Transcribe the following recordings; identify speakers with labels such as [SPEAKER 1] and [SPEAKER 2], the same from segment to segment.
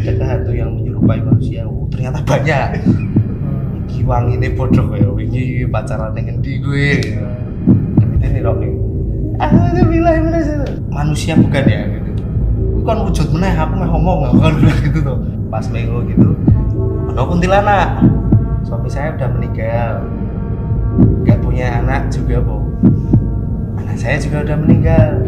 [SPEAKER 1] adakah hantu yang menyerupai manusia? Oh, ternyata banyak. Iki wangine padha kaya wingi pacaran ning endi kowe. Demite nih rok. Alhamdulillah manusia bukan ya gitu. Ku kan wujud meneh aku meh ngomong kan gitu tuh. Pas minggu gitu. Ono kuntilanak. Suami saya udah meninggal. Enggak punya anak juga, Bu. Anak saya juga udah meninggal.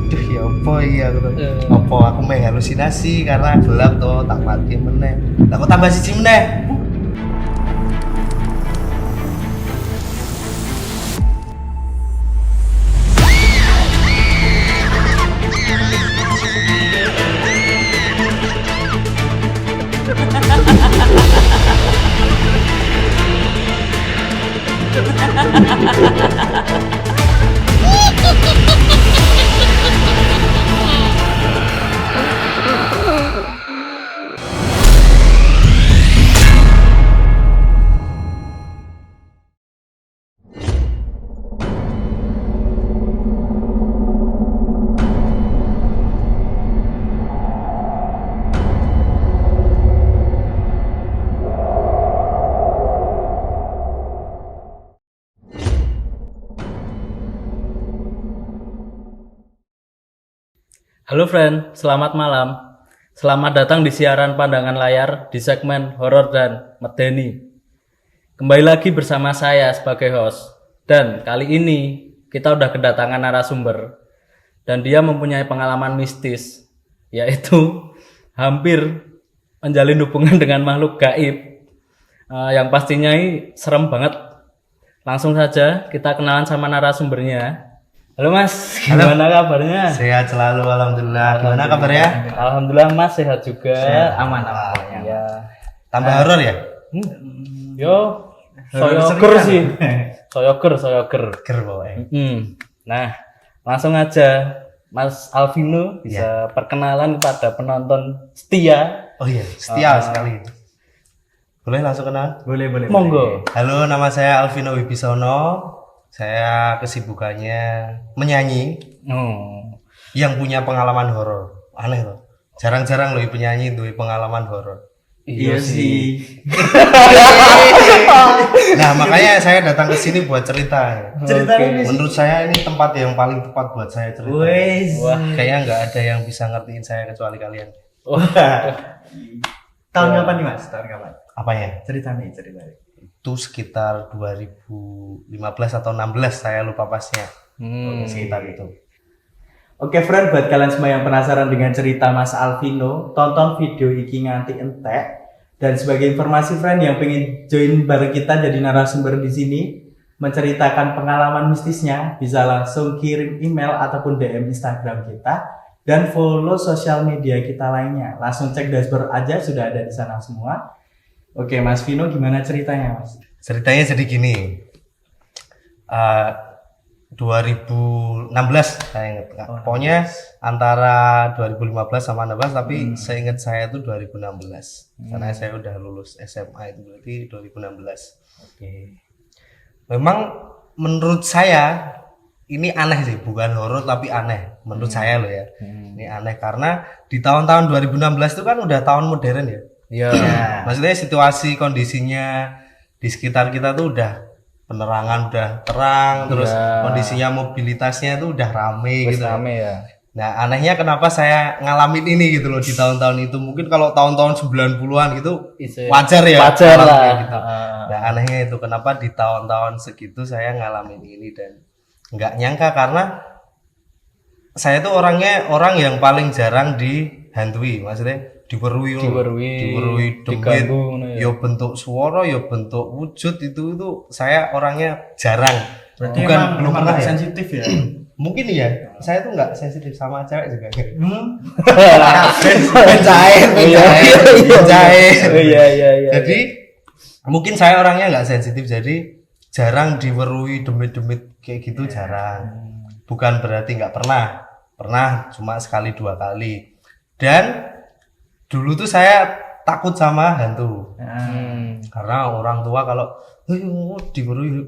[SPEAKER 1] Duh ya apa iya gitu. Apa aku meh halusinasi karena gelap tuh tak mati meneh. Lah kok tambah siji meneh.
[SPEAKER 2] Halo friend, selamat malam. Selamat datang di siaran pandangan layar di segmen horor dan medeni. Kembali lagi bersama saya sebagai host. Dan kali ini kita udah kedatangan narasumber. Dan dia mempunyai pengalaman mistis, yaitu hampir menjalin hubungan dengan makhluk gaib. Yang pastinya ini serem banget. Langsung saja kita kenalan sama narasumbernya. Halo Mas, gimana kabarnya?
[SPEAKER 1] Sehat selalu alhamdulillah. Gimana kabarnya?
[SPEAKER 2] Alhamdulillah Mas sehat juga.
[SPEAKER 1] Sehat.
[SPEAKER 2] Aman. Ya.
[SPEAKER 1] Tambah horor ya?
[SPEAKER 2] Yo, soyoker sih. Soyoker.
[SPEAKER 1] Ger pokoknya.
[SPEAKER 2] Nah, langsung aja Mas Alvino bisa perkenalan kepada penonton setia.
[SPEAKER 1] Oh iya, setia sekali. Boleh langsung kenal?
[SPEAKER 3] Boleh.
[SPEAKER 2] Monggo.
[SPEAKER 1] Halo, nama saya Alvino Wibisono. Saya kesibukannya menyanyi
[SPEAKER 2] Oh.
[SPEAKER 1] yang punya pengalaman horor. Aneh loh. Jarang-jarang loh penyanyi duwe pengalaman horor.
[SPEAKER 3] Iya sih.
[SPEAKER 1] Nah, makanya saya datang ke sini buat cerita.
[SPEAKER 3] Ceritanya
[SPEAKER 1] Menurut saya ini tempat yang paling tepat buat saya cerita.
[SPEAKER 3] Wes.
[SPEAKER 2] Wah.
[SPEAKER 1] Kayaknya nggak ada yang bisa ngertiin saya kecuali kalian.
[SPEAKER 3] Tahun kapan nih Mas? Tahun kapan?
[SPEAKER 1] Apanya?
[SPEAKER 3] Ceritanya.
[SPEAKER 1] Itu sekitar 2015 atau 16, saya lupa pasnya. Sekitar itu.
[SPEAKER 3] Oke friend, buat kalian semua yang penasaran dengan cerita Mas Alvino, tonton video iki nganti entek. Dan sebagai informasi friend yang pengen join bareng kita jadi narasumber di sini, menceritakan pengalaman mistisnya, bisa langsung kirim email ataupun DM Instagram kita dan follow sosial media kita lainnya. Langsung cek dashboard aja, sudah ada di sana semua. Oke, Mas Vino, gimana ceritanya, Mas?
[SPEAKER 1] Ceritanya jadi gini. 2016 saya ingat. Pokoknya antara 2015 sama 16, tapi seingat saya itu 2016. Karena saya udah lulus SMA itu berarti 2016.
[SPEAKER 2] Oke.
[SPEAKER 1] Memang menurut saya ini aneh sih, bukan horor tapi aneh. Menurut saya loh ya. Ini aneh karena di tahun-tahun 2016 itu kan udah tahun modern ya.
[SPEAKER 2] Iya.
[SPEAKER 1] Maksudnya situasi kondisinya di sekitar kita tuh udah penerangan udah terang, terus kondisinya mobilitasnya itu udah rame gitu.
[SPEAKER 2] Rame ya.
[SPEAKER 1] Nah, anehnya kenapa saya ngalamin ini gitu loh di tahun-tahun itu. Mungkin kalau tahun-tahun 90-an gitu wajar ya.
[SPEAKER 2] Wajar lah.
[SPEAKER 1] Gitu. Nah, anehnya itu kenapa di tahun-tahun segitu saya ngalamin ini dan nggak nyangka karena saya tuh orangnya orang yang paling jarang dihantui, maksudnya diwerui demit, yo bentuk suara, yo bentuk wujud itu saya orangnya jarang.
[SPEAKER 3] Berarti
[SPEAKER 1] bukan
[SPEAKER 3] emang
[SPEAKER 1] belum pernah ya.
[SPEAKER 3] sensitif ya?
[SPEAKER 1] Mungkin iya, saya tuh nggak sensitif sama cewek juga. Mencair.
[SPEAKER 2] Iya.
[SPEAKER 1] Jadi mungkin saya orangnya nggak sensitif, jadi jarang diwerui demit-demit kayak gitu jarang. Bukan berarti nggak pernah cuma sekali dua kali. Dan dulu tuh saya takut sama hantu. Karena orang tua kalau diwerui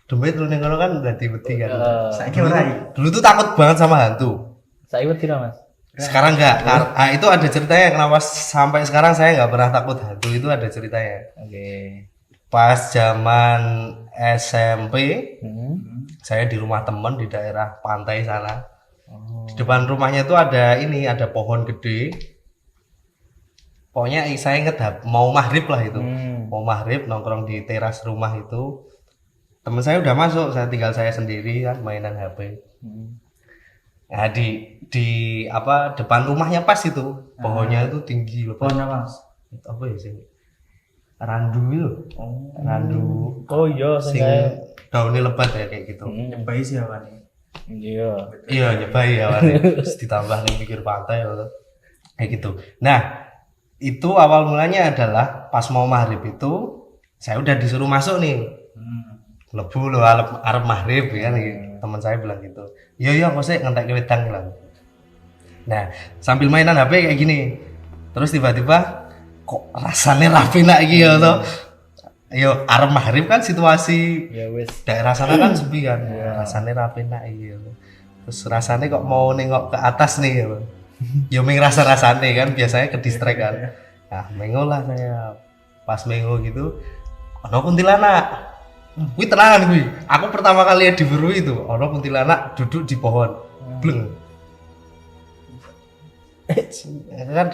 [SPEAKER 1] demit lu ning kan dadi wedi kan.
[SPEAKER 3] Saiki ora iki.
[SPEAKER 1] Dulu tuh takut banget sama hantu.
[SPEAKER 2] Saya ikut tidak Mas?
[SPEAKER 1] Sekarang enggak. Itu ada ceritanya kenapa sampai sekarang saya nggak pernah takut hantu, itu ada ceritanya.
[SPEAKER 2] Oke.
[SPEAKER 1] Pas zaman SMP, saya di rumah temen di daerah pantai sana. Di depan rumahnya itu ada pohon gede. Pokoknya saya inget mau maghrib lah itu. Mau maghrib nongkrong di teras rumah itu. Temen saya udah masuk, tinggal saya sendiri kan mainan HP. Nah di depan rumahnya pas itu pohonnya itu tinggi loh.
[SPEAKER 3] Pohonnya Mas.
[SPEAKER 1] Itu apa ya sih? Randu itu. Randu.
[SPEAKER 2] Oh iya,
[SPEAKER 1] Sing daunnya lebat ya kayak gitu.
[SPEAKER 3] Bayi siapa nih?
[SPEAKER 2] Iya.
[SPEAKER 1] Iya nyebai ya terus ditambah nih pikir pantai loh. Kayak gitu. Nah itu awal mulanya adalah pas mau maghrib itu saya udah disuruh masuk nih. Lebu lo arep maghrib ya nih. Teman saya bilang gitu. Iya kok sih ngentek wedang bilang. Nah sambil mainan HP kayak gini. Terus tiba-tiba kok rasanya rapi nak iki ya toh. Yo arep maghrib kan situasi
[SPEAKER 2] Ya wis.
[SPEAKER 1] daerah sana kan sepi kan. Rasanya rapi nak iki. Terus rasanya kok mau nengok ke atas nih. Yo ming rasa-rasane kan biasanya ke distrek kan. Nah, mengo lah saya. Pas mengo gitu ono kuntilanak. Kuwi tenanan kuwi. Aku pertama kali diburu itu, ono kuntilanak duduk di pohon. Bleng. Kan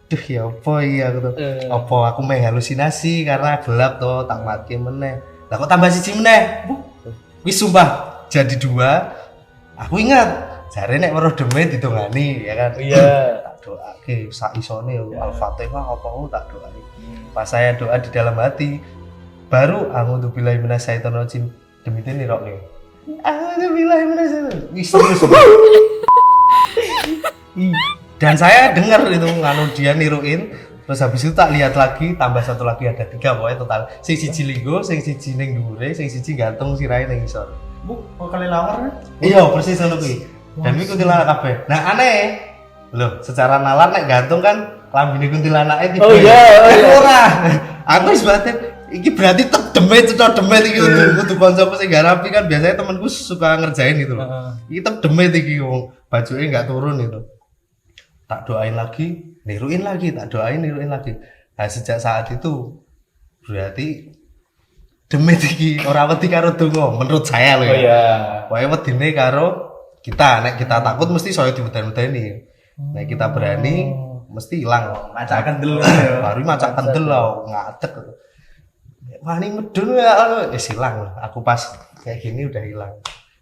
[SPEAKER 1] aduh ya apa iya aku tuh. Apa aku main halusinasi karena gelap tuh tak mati meneh. Lah kok tambah siji meneh. Wis sumpah jadi dua. Aku ingat jare nek weruh demit ditungani ya kan.
[SPEAKER 2] Iya.
[SPEAKER 1] Tak doake sak isone Al-Fatihah apa tak doake. Pas saya doa di dalam hati baru a'udzubillahi minasyaitonirrajim demite nirokne. A'udzubillahi minasyaitonirrajim. Wis serius. Dan saya dengar itu nganu dia niruin, terus habis itu tak lihat lagi tambah satu lagi ada 3 pokoknya total. Sing siji linggo, sing siji ning dhuwure, sing siji gantung sirahe ning isor.
[SPEAKER 3] Bu, kok kali lawar kan?
[SPEAKER 1] Iya, persis ngono kuwi. Dan kuwi kuntilanak kabeh. Nah, aneh. Loh, secara nalar nek gantung kan lambine kuntilanake tiba.
[SPEAKER 2] Oh iya.
[SPEAKER 1] Ora. Aku wis batin iki berarti tek demit iki kudu kancaku sing gak rapi kan biasanya temanku suka ngerjain itu loh. Iki tek demit iki wong bajuke enggak turun itu. Tak doain lagi, niruin lagi, tak doain niruin lagi. Nah, sejak saat itu berarti demit iki ora wedi karo donga menurut saya loh ya.
[SPEAKER 2] Oh iya.
[SPEAKER 1] Wae wedine karo kita, nek kita takut mesti saya diweden-wedeni. Nek kita berani mesti hilang.
[SPEAKER 3] Macak kendel.
[SPEAKER 1] Baru macak kendel loh, ngadeg. Wani medun ya, hilang lah. Aku pas kayak gini udah hilang.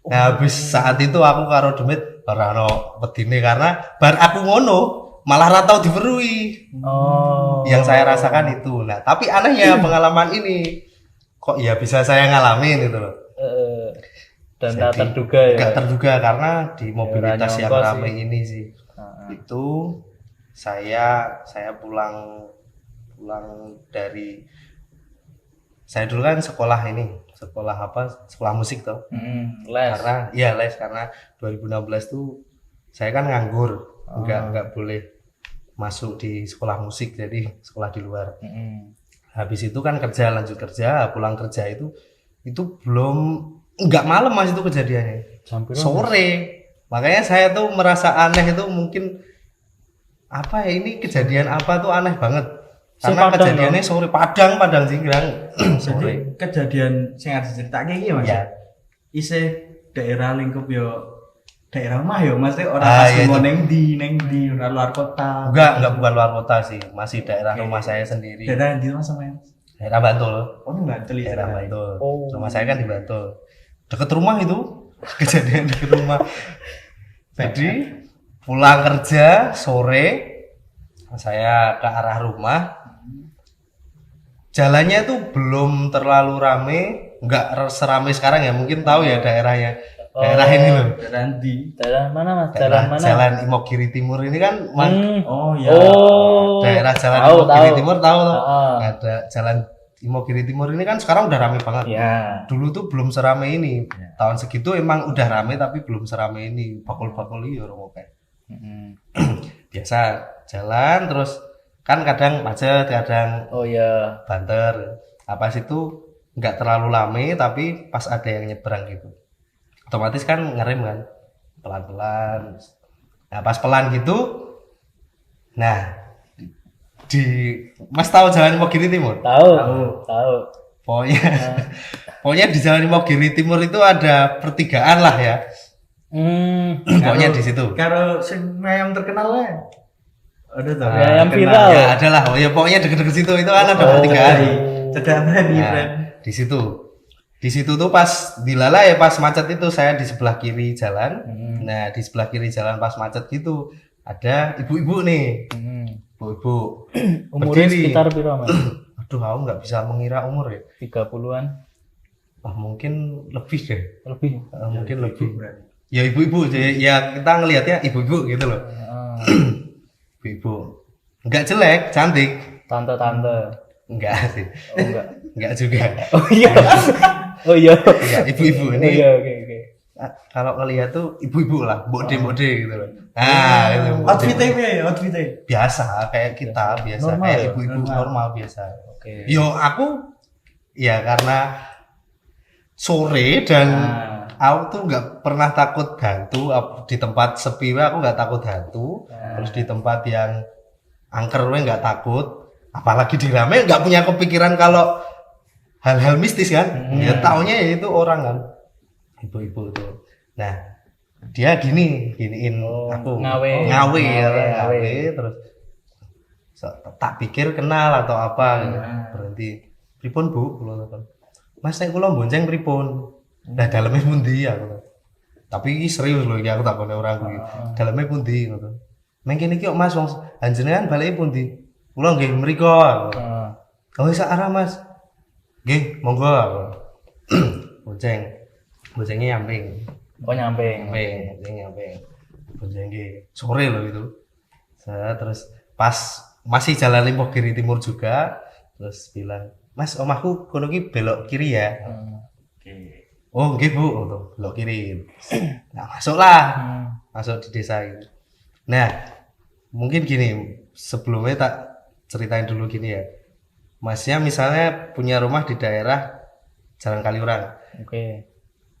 [SPEAKER 1] Nah, habis saat itu aku karo demit ora ono wedine karena bar aku ngono malah ra tau diberui.
[SPEAKER 2] Oh.
[SPEAKER 1] Yang saya rasakan itu. Nah, tapi anehnya pengalaman ini kok ya bisa saya ngalamin itu loh.
[SPEAKER 2] Dan tak terduga ya.
[SPEAKER 1] Gak terduga karena di mobilitas yang
[SPEAKER 2] nyongko
[SPEAKER 1] ramai ini sih. Itu saya pulang dari saya dulu kan sekolah musik toh.
[SPEAKER 2] Les.
[SPEAKER 1] Karena les karena 2016 tuh saya kan nganggur, nggak boleh masuk di sekolah musik, jadi sekolah di luar. Habis itu kan lanjut kerja, pulang kerja itu belum nggak malam Mas itu kejadiannya. Sore. Makanya saya tuh merasa aneh itu mungkin apa ya ini kejadian apa tuh aneh banget. Karena kejadiannya sore Padang Singgrang.
[SPEAKER 3] Jadi kejadian sing ada ceritake iki Mas.
[SPEAKER 1] Ya.
[SPEAKER 3] Isih daerah lingkup yo daerah omah yo Mas ora pas neng di luar kota.
[SPEAKER 1] Enggak bukan luar kota sih, masih daerah rumah saya sendiri.
[SPEAKER 3] Daerah di mana sama Mas?
[SPEAKER 1] Daerah Bantul.
[SPEAKER 3] Oh, di Bantul ya.
[SPEAKER 1] Daerah Bantul. Rumah saya kan di Bantul. Deket rumah itu. Kejadian deket rumah. Jadi pulang kerja sore saya ke arah rumah. Jalannya tuh belum terlalu rame, enggak seramai sekarang ya, mungkin tahu ya daerahnya. Daerah ini loh.
[SPEAKER 2] Daerah mana Mas?
[SPEAKER 1] Jalan Imogiri Timur ini kan
[SPEAKER 3] Oh iya.
[SPEAKER 1] Daerah Jalan Imogiri Timur tahu loh. Ada Jalan Imogiri Timur ini kan sekarang udah rame banget.
[SPEAKER 2] Ya.
[SPEAKER 1] Dulu tuh belum serame ini. Tahun segitu emang udah rame tapi belum serame ini. Bakul-bakul iya orang oke. Biasa jalan terus kan kadang macet, kadang banter. Apa situ nggak terlalu lame tapi pas ada yang nyebrang gitu. Otomatis kan ngerem kan pelan-pelan. Nah pas pelan gitu, nah di Mas tahu jalan Imogiri Timur?
[SPEAKER 2] Tahu.
[SPEAKER 1] Pokoknya pokoknya di jalan Imogiri Timur itu ada pertigaan lah ya. Pokoknya di situ.
[SPEAKER 3] Kalau sing ayam terkenal ya. Ada tuh.
[SPEAKER 2] Ya, yang
[SPEAKER 3] terkenal.
[SPEAKER 2] viral.
[SPEAKER 1] Ya ada lah. Oh ya pokoknya deket-deket situ itu kan ada pertigaan.
[SPEAKER 3] Cedak tadi,
[SPEAKER 1] Nah,
[SPEAKER 3] friend.
[SPEAKER 1] di situ. Di situ tuh pas dilala ya pas macet itu saya di sebelah kiri jalan. Nah, di sebelah kiri jalan pas macet gitu ada ibu-ibu nih. Ibu-ibu.
[SPEAKER 2] Umurnya
[SPEAKER 1] Berdiri.
[SPEAKER 2] sekitar piro, Mas?
[SPEAKER 1] Aduh, aku nggak bisa mengira umur ya.
[SPEAKER 2] 30-an.
[SPEAKER 1] Wah, mungkin lebih deh.
[SPEAKER 2] Lebih.
[SPEAKER 1] Mungkin lebih. Ya ibu-ibu, ya kita ngelihatnya ibu-ibu gitu loh. Ibu-ibu. Enggak jelek, cantik.
[SPEAKER 2] Tante-tante.
[SPEAKER 1] Enggak sih.
[SPEAKER 2] Oh enggak.
[SPEAKER 1] Enggak juga.
[SPEAKER 2] Oh iya. Oh iya.
[SPEAKER 1] Ya, ibu-ibu ini.
[SPEAKER 2] Oh, iya, oke.
[SPEAKER 1] Kalau ngelihat tuh ibu-ibu lah, bode-bode gitu loh. Nah, gitu.
[SPEAKER 3] Outfitnya ya, outfitnya.
[SPEAKER 1] Biasa kayak kita, biasa
[SPEAKER 2] Normal
[SPEAKER 1] kayak
[SPEAKER 2] ya?
[SPEAKER 1] ibu-ibu normal biasa.
[SPEAKER 2] Oke.
[SPEAKER 1] Yo aku ya karena sore dan aku tuh nggak pernah takut hantu di tempat sepi aku nggak takut hantu, terus di tempat yang angker nggak takut, apalagi di rame nggak punya kepikiran kalau hal-hal mistis kan. Ya taunya ya itu orang kan, ibu-ibu tuh. Nah dia giniin aku ngawe terus tak pikir kenal atau apa gitu. Berhenti pripun Bu kula telepon. Mas nek kula bonceng pripun? Lah daleme pundi aku. Tapi iki serius lho iki aku takone ora kuwi. Daleme pundi ngono. Meng kene iki kok Mas wong panjenengan balike pundi? Kula nggih mriku. Oh sak arah Mas. Nggih, monggo. Bonceng. Boncengnya nyamping.
[SPEAKER 2] Oh nyamping.
[SPEAKER 1] Nyamping. Bonceng nggih. Sore lho itu. Terus pas masih jalan Imogiri Timur juga terus bilang, "Mas, omahku kono ki belok kiri ya." Oh, nggih Bu, belok kiri. Nah, masuklah. Masuk di desa ini. Nah, mungkin gini, sebelumnya tak ceritain dulu gini ya. Masnya misalnya punya rumah di daerah Jalan Kaliurang.
[SPEAKER 2] Oke.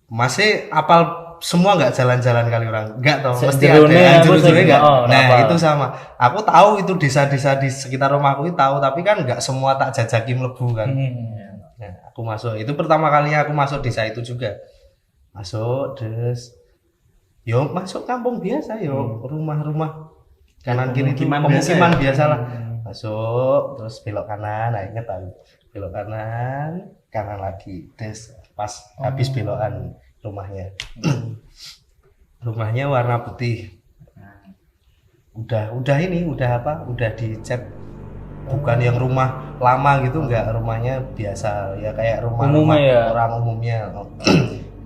[SPEAKER 1] Masih apal semua nggak jalan-jalan Kaliurang? Enggak toh, mesti
[SPEAKER 2] Jerone
[SPEAKER 1] ada
[SPEAKER 2] aku
[SPEAKER 1] juru-juru
[SPEAKER 2] sih
[SPEAKER 1] enggak.
[SPEAKER 2] nggak,
[SPEAKER 1] Nah,
[SPEAKER 2] nggak
[SPEAKER 1] itu sama. Aku tahu itu desa-desa di sekitar rumahku itu tahu, tapi kan nggak semua tak jajaki mlebu kan. Nah, aku masuk. Itu pertama kalinya aku masuk desa itu juga. Masuk terus yo masuk kampung biasa yo, rumah-rumah kanan kiri itu pemukiman biasa lah. Masuk terus belok kanan, nah inget aku. Belok kanan lagi. Terus pas habis belokan rumahnya. Rumahnya warna putih. Udah apa? Udah dicat, bukan yang rumah lama gitu, enggak, rumahnya biasa ya kayak rumah
[SPEAKER 2] ya?
[SPEAKER 1] orang umumnya.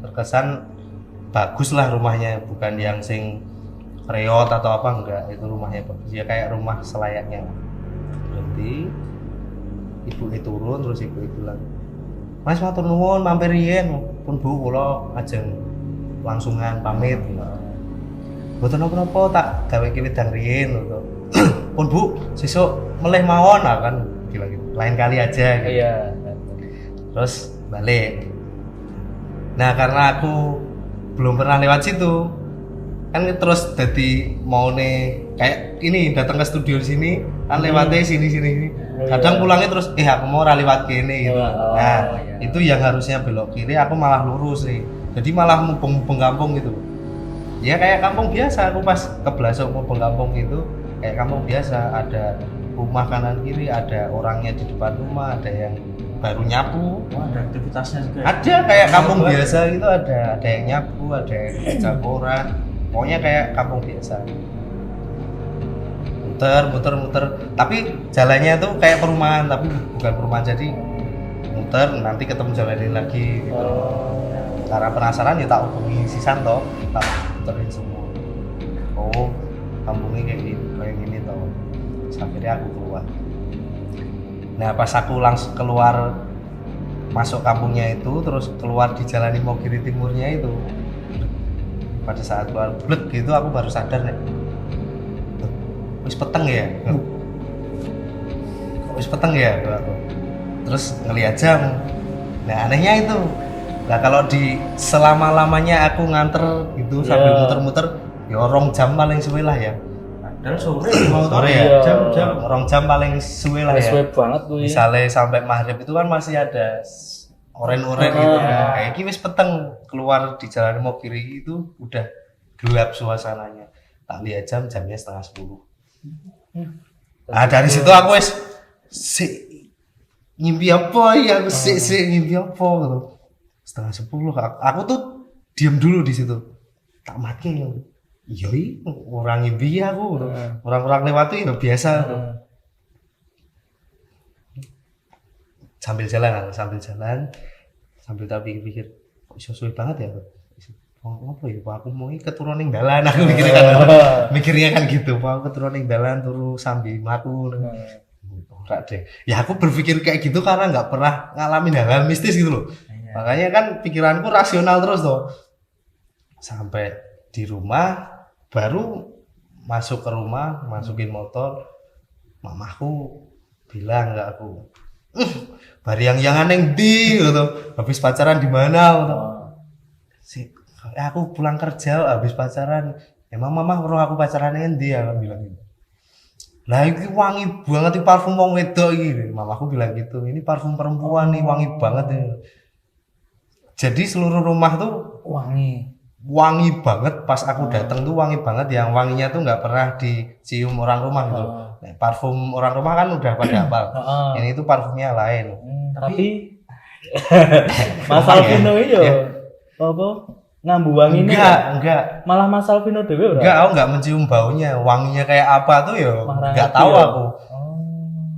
[SPEAKER 1] Terkesan bagus lah rumahnya, bukan yang sing reot atau apa, enggak, itu rumahnya bagus ya kayak rumah selayaknya. Berarti ibu turun terus ibu bilang, "Mas matur nuwun mampir riyen pun Bu kula ajeng langsungan pamit." Mboten napa-napa tak gawe wedang riyen lho. "Pun Bu, sesuk melih mawon," kan bilang gitu. "Lain kali aja." Gitu.
[SPEAKER 2] Iya.
[SPEAKER 1] Terus balik. Nah, karena aku belum pernah lewat situ, kan terus jadi mau kayak ini datang ke studio di sini kan lewatnya sini. Kadang pulangnya terus aku mau lewat kene gitu. Nah, itu yang harusnya belok kiri aku malah lurus nih. Jadi malah mubeng kampung gitu. Ya kayak kampung biasa, aku pas keblasok mubeng kampung gitu, kayak kampung biasa, ada rumah kanan kiri, ada orangnya di depan rumah, ada yang baru nyapu.
[SPEAKER 3] Ada aktivitasnya juga.
[SPEAKER 1] Ada kayak kampung biasa gitu, ada yang nyapu, ada yang baca koran. Pokoknya kayak kampung biasa. Muter. Tapi jalannya tuh kayak perumahan, tapi bukan perumahan, jadi muter nanti ketemu jalan ini lagi gitu. Karena penasaran ya tak hubungi si Santo, tak muterin semua. Oh, kampungnya kayak gini toh. Akhirnya aku keluar. Nah, pas aku langsung keluar masuk kampungnya itu, terus keluar di jalan Imogiri Timurnya itu, pada saat keluar blek gitu aku baru sadar nih, wis peteng ya, wis peteng ya aku. Terus ngeliat jam. Nah, anehnya itu, nah kalau di selama-lamanya aku nganter gitu sambil muter-muter, ya 2 jam paling suwe lah ya.
[SPEAKER 3] Padahal sore mau
[SPEAKER 1] Sore ya.
[SPEAKER 2] Iya.
[SPEAKER 3] jam-jam
[SPEAKER 1] 2 jam paling suwe lah ya.
[SPEAKER 2] Suwe banget kuwi.
[SPEAKER 1] Misalnya sampai maghrib itu kan masih ada oren-oren gitu. Kayak iki wis peteng keluar di jalan mau kiri itu udah gelap suasananya. Tak lihat jamnya 9:30. Nah dari situ aku wis ngimpi apa ya aku ngimpi apa gitu. 9:30 aku tuh diam dulu di situ. Tak mati iya orang ngimpi aku orang-orang lewat tuh ya biasa sambil jalan sambil tak pikir kok sesuai banget ya apa ya aku mau keturunan dalan aku mikirnya kan gitu aku keturunan dalan turu sambil mlaku ora deh ya aku berpikir kayak gitu karena nggak pernah ngalamin hal-hal mistis gitu loh makanya kan pikiranku rasional terus tuh sampai di rumah baru masuk ke rumah masukin motor mamaku bilang ke aku bari yang aneh di gitu habis pacaran di mana gitu aku pulang kerja habis pacaran emang mama perlu aku pacaran endi ya bilang gitu lah ini wangi banget ini parfum wong wedok iki mamaku bilang gitu ini parfum perempuan nih wangi banget ya. Jadi seluruh rumah tuh wangi banget pas aku datang tuh wangi banget yang wanginya tuh nggak pernah dicium orang rumah gitu. Nah, parfum orang rumah kan udah pada hafal. Ini tuh parfumnya lain.
[SPEAKER 2] Tapi Mas Alvino itu apa ngambu wangi ini
[SPEAKER 1] enggak.
[SPEAKER 2] Malah Mas Alvino dhewe ora?
[SPEAKER 1] Enggak, aku enggak mencium baunya. Wanginya kayak apa tuh ya enggak tahu aku.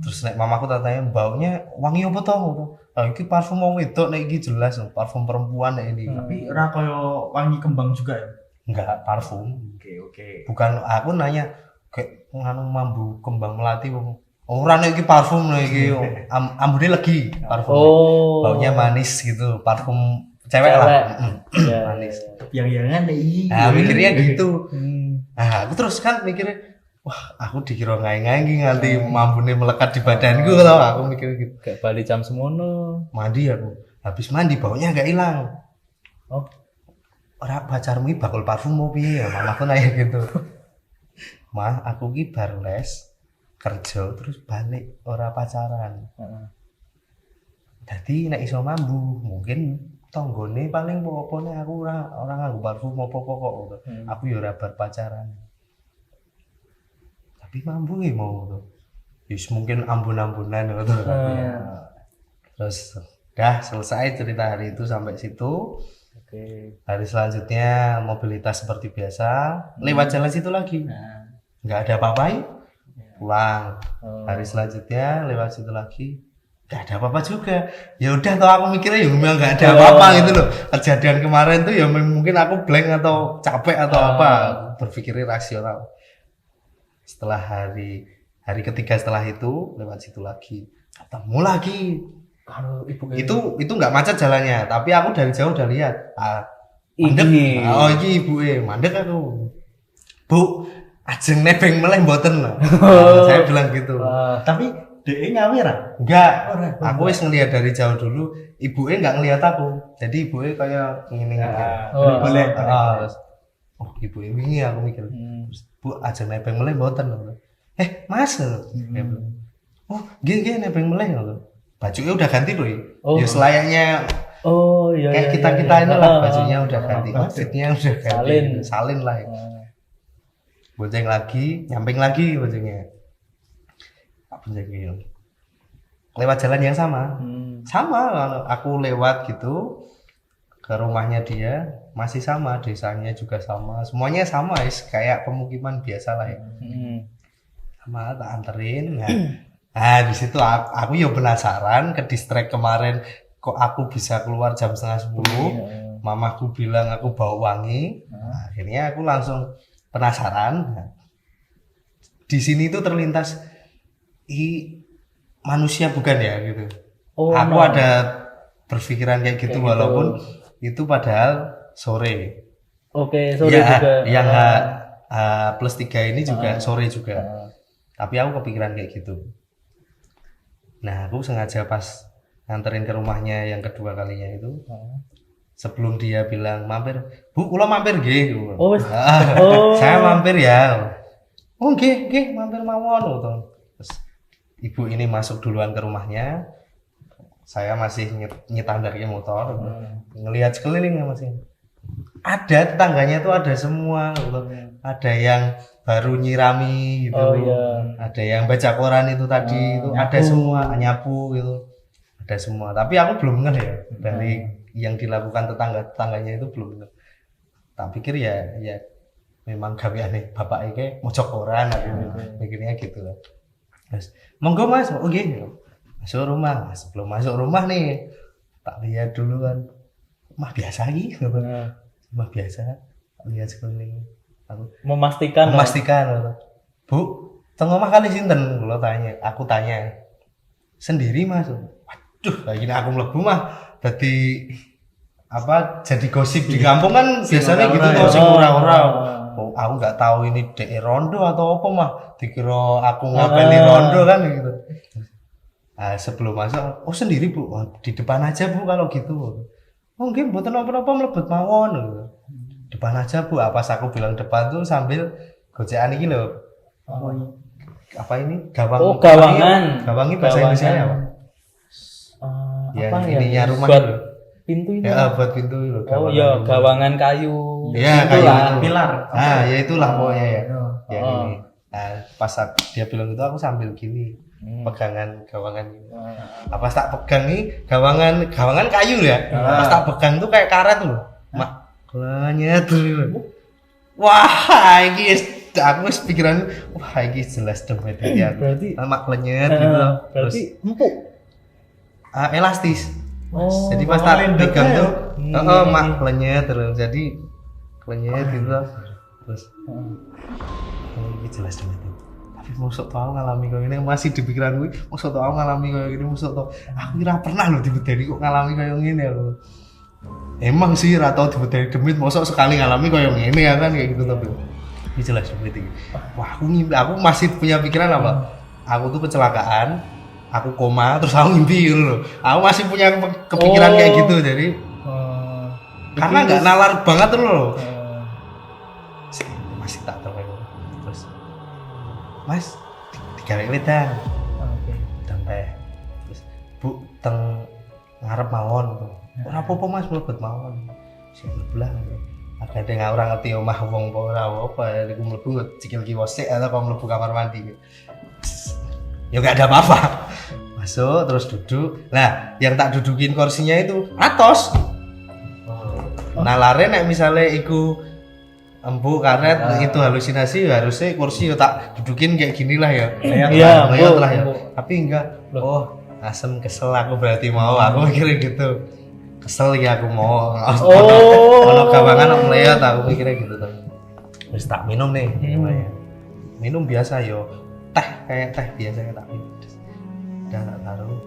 [SPEAKER 1] Terus nek mamaku tanya baunya wangi apa toh? Nah, ini parfum wong wedok nek iki jelas parfum perempuan nek ini.
[SPEAKER 3] tapi ora koyo wangi kembang juga ya.
[SPEAKER 1] Enggak parfum.
[SPEAKER 3] Oke.
[SPEAKER 1] Bukan aku nanya kayak nganu mambu kembang melati wong. Ora nek iki parfum nek iki ambune legi parfum. Baunya manis gitu, parfum cewek lah. Manis.
[SPEAKER 3] Yang nih.
[SPEAKER 1] Nah, mikirnya gitu. Nah, aku terus kan mikirnya wah, aku dikira ngangi nganti mambune melekat di badanku tau aku mikir gitu.
[SPEAKER 2] Kayak bali jam semono.
[SPEAKER 1] Mandi aku. Habis mandi baunya enggak hilang.
[SPEAKER 2] Oh.
[SPEAKER 1] Ora pacarmu iki bakul parfum mau piye ya? Mamaku nanya gitu. Mah, aku ki bar les kerja terus balik ora pacaran. Dadi nek iso mambu, mungkin tanggane paling apa-apane aku ora nganggo parfum apa-apa kok. Aku ya ora bar pacaran. Tapi mambu ya mau tuh. Yus mungkin ambun-ambunan gitu. Terus dah selesai cerita hari itu sampai situ. Hari selanjutnya mobilitas seperti biasa, lewat jalan situ lagi. Nggak ada apa-apa, pulang. Hari selanjutnya lewat situ lagi, nggak ada apa-apa juga. Ya udah toh aku mikirnya ya memang nggak ada apa-apa gitu loh. Kejadian kemarin tuh ya mungkin aku blank atau capek atau apa, berpikirnya rasional. Setelah hari ketiga setelah itu lewat situ lagi, ketemu lagi. Itu nggak macet jalannya, tapi aku dari jauh udah lihat. Mandek. Oh iki ibuke, mandek aku. Bu, ajeng nebeng meleh mboten lah. Saya bilang gitu.
[SPEAKER 3] Tapi DE ngawe ra?
[SPEAKER 1] Enggak. Aku wis ngelihat dari jauh dulu, ibuke enggak ngelihat aku. Jadi ibuke kayak ngene.
[SPEAKER 3] Boleh.
[SPEAKER 1] Oh, ibuke wingi aku mikir. Bu, ajeng nebeng meleh mboten. Mas. Oh, nggih nebeng meleh lho. Bajunya udah ganti loh. Ya selayaknya kayak kita ini lah bajunya udah ganti, outfitnya udah ganti, salin lah ya. Bonceng lagi, nyamping lagi bajunya. Lewat jalan yang sama, aku lewat gitu ke rumahnya dia masih sama, desanya juga sama, semuanya sama, kayak pemukiman biasa lah ya. Sama tak anterin. Nah di situ aku ya penasaran ke distrek kemarin kok aku bisa keluar jam 9:30. Mamaku bilang aku bau wangi. Nah, akhirnya aku langsung penasaran. Nah, di sini tuh terlintas manusia bukan ya gitu. Aku ada berpikiran kayak gitu walaupun itu padahal sore.
[SPEAKER 2] Sore
[SPEAKER 1] ya,
[SPEAKER 2] juga.
[SPEAKER 1] Yang H+3 ini juga sore juga. Tapi aku kepikiran kayak gitu. Nah, aku sengaja pas nganterin ke rumahnya yang kedua kalinya itu, Sebelum dia bilang mampir, Bu, kula mampir nggih.
[SPEAKER 2] Oh,
[SPEAKER 1] Saya mampir ya. Oh nggih, mampir mawon gitu. Terus ibu ini masuk duluan ke rumahnya. Saya masih nyetam dari motor, ngelihat sekeliling ya masih. Ada tetangganya tuh ada semua gitu. Ada yang baru nyirami gitu. Ada yang baca koran itu tadi itu ada semua, nyapu gitu. Ada semua. Tapi aku belum ngeh ya dari yang dilakukan tetangganya itu belum ngeh. Tak pikir ya memang gaweane bapak iki mojok koran aku mikirnya gitu lah. Terus monggo Mas, oke. Masuk rumah. Sebelum masuk rumah nih tak lihat dulu kan. Rumah biasa iki. Rumah biasa. Tak lihat sekeliling. Aku
[SPEAKER 2] memastikan
[SPEAKER 1] Bu, teng omah kali sinten kula tanya. Aku tanya. Sendiri Mas. Waduh, kayak gini aku mlebu mah dadi jadi gosip di kampung kan biasanya gitu tuh sing ora-ora. Oh, aku nggak tahu ini DE rondo atau apa mah. Dikira aku ngapeli rondo kan gitu. Nah, sebelum masuk, oh sendiri Bu, di depan aja Bu kalau gitu. Oh nggih mboten napa-napa mlebet mawon gitu. Depan aja Bu, pas aku bilang depan tuh sambil gojekan iki lho. Apa ini? Gawang.
[SPEAKER 2] Oh, gawangan.
[SPEAKER 1] Gawangi bahasa Indonesia apa?
[SPEAKER 2] Apa
[SPEAKER 1] Ya, ininya rumah
[SPEAKER 2] buat
[SPEAKER 1] itu.
[SPEAKER 2] Pintu ini.
[SPEAKER 1] Ya, buat pintu itu.
[SPEAKER 2] Oh iya, gawangan kayu.
[SPEAKER 1] Ya,
[SPEAKER 2] Itulah.
[SPEAKER 1] kayak gitu.
[SPEAKER 3] Pilar.
[SPEAKER 1] Ah, ya itulah pokoknya ya. Ya
[SPEAKER 2] Oh.
[SPEAKER 1] ini. Nah, pas dia bilang itu aku sambil gini, pegangan gawangan ini. Pas tak pegang nih, gawangan kayu ya. Pas tak pegang tuh kayak karet loh. Mak, klenyet tuh. Wah, ini aku wis pikiran, wah ini jelas dompet ya.
[SPEAKER 2] Berarti
[SPEAKER 1] mak klenyet gitu.
[SPEAKER 2] berarti empuk.
[SPEAKER 1] Elastis.
[SPEAKER 2] Oh,
[SPEAKER 1] Jadi pas tak pegang tuh, mak klenyet terus. Jadi klenyet gitu. Terus ini jelas dompet. Tapi mosok tau ngalami kayak gini masih di pikiran gue. Mosok tau ngalami kayak gini, mosok tau. Aku kira pernah loh dibedani kok ngalami kayak gini loh. Emang sih ra tau dibedani demit, mosok sekali ngalami kayak gini ya kan kayak gitu tapi. Ini jelas dompet ini. Wah, aku masih punya pikiran apa? Aku tuh kecelakaan, aku koma terus aku ngimpi gitu loh. Aku masih punya kepikiran kayak gitu jadi karena nggak nalar banget loh. Masih tak tahu terus Mas digawe wedang sampai terus Bu teng ngarep mawon ora apa-apa Mas mlebet mawon sing belah ada yang orang ngerti omah wong apa ya iku mlebu cikil kiwa sik atau kalau mlebu kamar mandi ya nggak ada apa-apa masuk terus duduk nah yang tak dudukin kursinya itu atos nalare nek misale iku embu karet itu halusinasi harusnya kursi ya tak dudukin kayak gini lah ya. Iya, lah ya. Tapi enggak. Oh, asem kesel aku berarti mau. Aku mikirnya gitu. Kesel ya aku mau. Kalau gawangan aku melihat aku mikirnya gitu tuh. Terus tak minum nih. Minum biasa yo. Teh kayak teh biasanya tak minum. Udah tak taruh.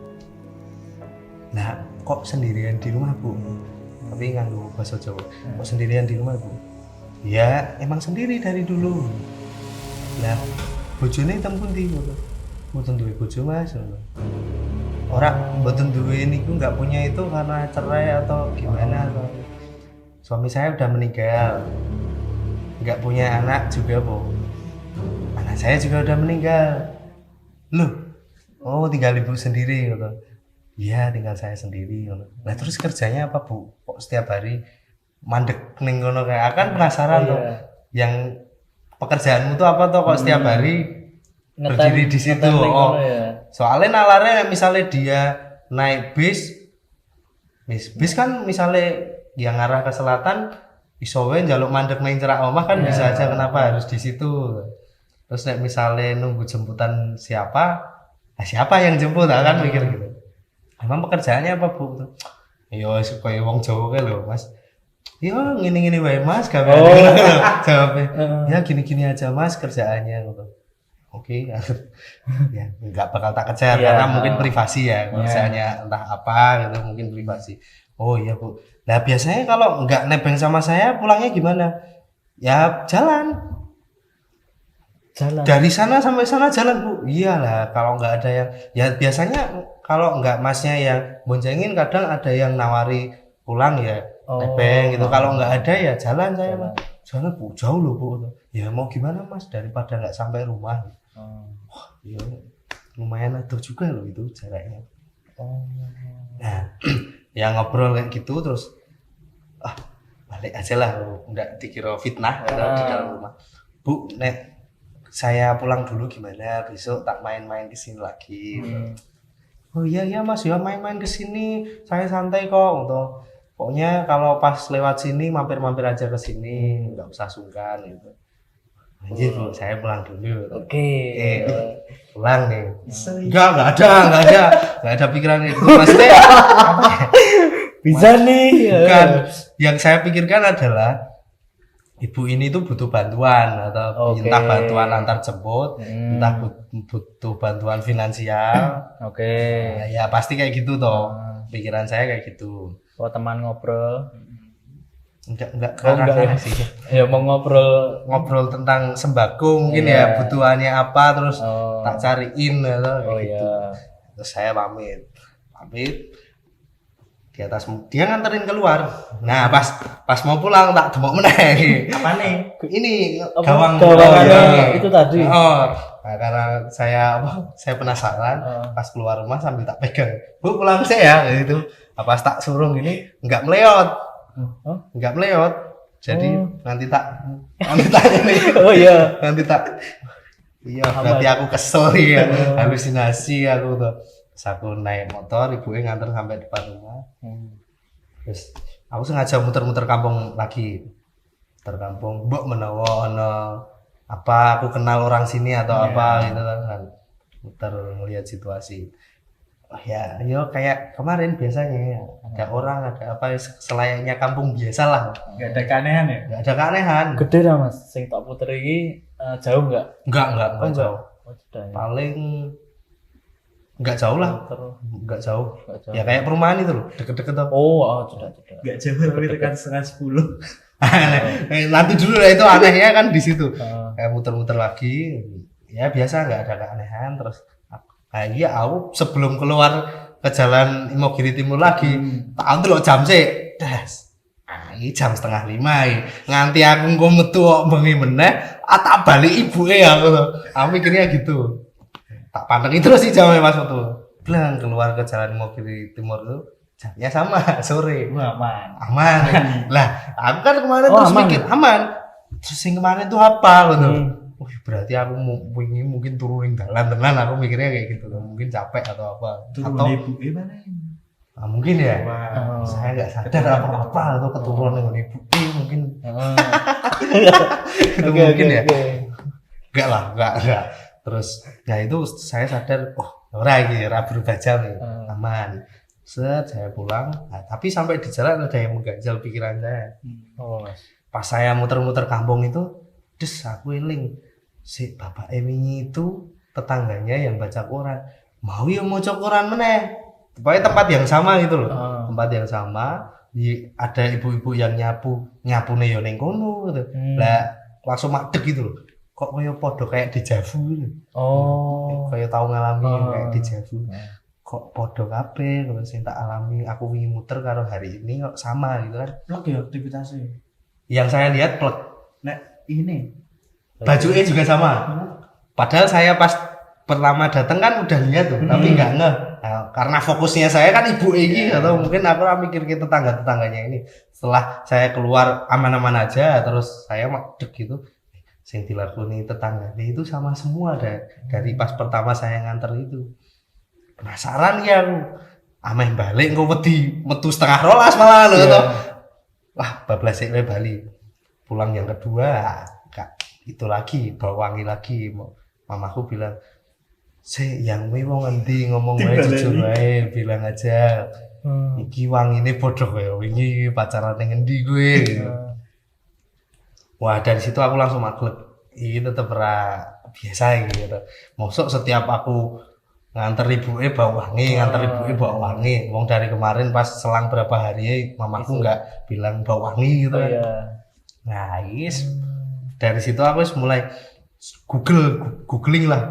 [SPEAKER 1] Nah, kok sendirian di rumah Bu? Tapi nganggo bahasa Jawa. Kok sendirian di rumah Bu? Ya emang sendiri dari dulu. Nah, bojone hitam pundi ngono. Mboten duwe bojo Mas. Orang mboten duwe niku enggak punya itu karena cerai atau gimana atau suami saya udah meninggal. Enggak punya anak juga, Bu. Anak saya juga udah meninggal. Loh. Oh, tinggal ibu sendiri gitu. Iya, tinggal saya sendiri gitu. Nah, terus kerjanya apa, Bu? Kok setiap hari mandek ning ngono kayak akan penasaran tuh. Yang pekerjaanmu tuh apa tuh kok setiap hari berdiri di situ. Soalnya nalarnya misalnya dia naik bis kan misalnya yang ngarah ke selatan iso wae njaluk mandek nang cerak omah kan bisa aja kenapa harus di situ. Terus nek misalnya nunggu jemputan siapa yang jemput kan mikir gitu. Emang pekerjaannya apa Bu? Ya supaya wong Jawa kae lho Mas. Ya ngene-ngene wae Mas gawe. Jawabnya. Ya gini-gini aja Mas kerjaannya gitu. Oke. Ya enggak bakal tak kejar karena mungkin privasi ya. Kerjaannya entah apa gitu mungkin privasi. Oh iya Bu. Nah biasanya kalau enggak nebeng sama saya pulangnya gimana? Ya jalan. Dari sana sampai sana jalan Bu. Iyalah kalau enggak ada yang ya biasanya kalau enggak Masnya yang boncengin kadang ada yang nawari pulang ya nebeng gitu. Kalau nggak ada ya jalan saya Mas. Jalan Bu, jauh loh Bu. Ya mau gimana Mas, daripada nggak sampai rumah. Ya lumayan ada juga loh itu jaraknya. Nah, yang ngobrol kayak gitu terus balik aja lah, nggak dikira fitnah di dalam rumah. Bu, Nek, saya pulang dulu gimana? Besok tak main-main kesini lagi. Oh iya Mas, ya main-main kesini. Saya santai kok. Untuk pokoknya kalau pas lewat sini mampir-mampir aja ke sini, nggak usah sungkan gitu. Anjir Bu, saya pulang dulu.
[SPEAKER 2] Oke.
[SPEAKER 1] Pulang nih. Nggak ada pikiran itu. Maksudnya apa ya?
[SPEAKER 2] Bisa nih.
[SPEAKER 1] Bukan. Yang saya pikirkan adalah ibu ini tuh butuh bantuan atau entah bantuan antar jemput, entah butuh bantuan finansial. Nah, ya pasti kayak gitu toh. Pikiran saya kayak gitu.
[SPEAKER 2] Oh, teman ngobrol.
[SPEAKER 1] Enggak
[SPEAKER 2] ya
[SPEAKER 1] sih.
[SPEAKER 2] Ya mau ngobrol
[SPEAKER 1] tentang sembako mungkin ya, butuhannya apa terus tak cariin atau gitu. Terus saya pamit di atas, dia nganterin keluar. Nah pas mau pulang tak demok meneh.
[SPEAKER 3] Apa nih?
[SPEAKER 1] Ini
[SPEAKER 2] gawang itu tadi.
[SPEAKER 1] Nah, karena saya penasaran, pas keluar rumah sambil tak pegang. Bu, pulang saya gitu. Pas tak suruh gini nggak meleot. Jadi nanti tak ini. Nanti aku kesel ya. Halusinasi aku tuh. Aku naik motor, ibunya nganter sampai depan rumah. Terus aku sengaja muter-muter kampung lagi. Mbok menawa ono apa aku kenal orang sini atau apa gitu kan. Muter ngelihat situasi. Ya kayak kemarin biasanya ada orang, ada apa selayaknya kampung biasa lah.
[SPEAKER 3] Nggak ada keanehan ya?
[SPEAKER 1] Nggak ada keanehan.
[SPEAKER 2] Gede lah Mas, sing tak puter iki jauh nggak?
[SPEAKER 1] Enggak jauh. Paling nggak jauh lah, nggak jauh. Ya kayak perumahan itu loh, deket-deket tuh.
[SPEAKER 2] Sudah.
[SPEAKER 3] Nggak jauh tapi tekan setengah 10.
[SPEAKER 1] Nanti dulu lah, itu anehnya kan di situ. Kayak muter-muter lagi, ya biasa nggak ada keanehan. Terus kayak aku sebelum keluar ke jalan Imogiri Timur lagi, tak dulu jam sih, ini jam 4:30 nganti aku metu kok bengi meneh, tak balik ibuke aku mikirnya gitu. Tak pantengin terus sih jamnya Mas waktu bilang keluar ke jalan Imogiri Timur itu jamnya sama sore. Aman. Lah aku kan kemarin terus mikir aman. Terus yang kemarin tuh apa gitu. Berarti aku mungkin turunin dalan tenan, aku mikirnya kayak gitu. Mungkin capek atau apa. Atau
[SPEAKER 3] ibu mana?
[SPEAKER 1] Mungkin ya. Saya nggak sadar apa-apa atau keturunan dengan ibu mungkin. Itu mungkin ya. Enggak. Terus ya itu saya sadar ora berubah jam nih, aman. Saya pulang, tapi sampai di jalan ada yang mengganjal pikiran saya. Pas saya muter-muter kampung itu, aku eling si Bapak Emi itu tetangganya yang baca koran. Mau maca koran meneh. Pokoknya tempat yang sama gitu loh. Tempat yang sama, ada ibu-ibu yang nyapune yo ning kono gitu. Lah langsung madeg gitu loh. Kok podo kayak dejavu gitu. Kayak tahu ngalami kayak dejavu. Kok podo kabeh kalau sing tak alami aku wingi muter karo hari ini kok sama gitu kan.
[SPEAKER 3] Plek ya aktivitasnya. Yang
[SPEAKER 1] saya lihat plek.
[SPEAKER 3] Nek ini
[SPEAKER 1] bajunya juga sama. Padahal saya pas pertama datang kan udah lihat tuh, tapi nggak ngeh. Nah, karena fokusnya saya kan ibu ini atau mungkin aku mikir ke tetangga-tetangganya ini. Setelah saya keluar aman-aman aja, terus saya madeg gitu. Sing dilakoni tetangga itu sama semua dari pas pertama saya nganter itu. Penasaran ya aku. Ameh balik engko metu 11:30 malah lho toh. Wah, bablas sik Bali. Pulang yang kedua, itu lagi bawa wangi lagi. Mamaku bilang, yang wong ngendi ngomong wae jujur wae, bilang aja. Iki wangine padha kaya wingi pacaran ning endi kowe. Wah, dari situ aku langsung maglek. Ini tetep biasa gitu. Mosok setiap aku nganter ibuke bawa wangi, Wong dari kemarin pas selang berapa hari mamaku enggak bilang bawa wangi gitu kan. Nah, dari situ aku mulai googling lah.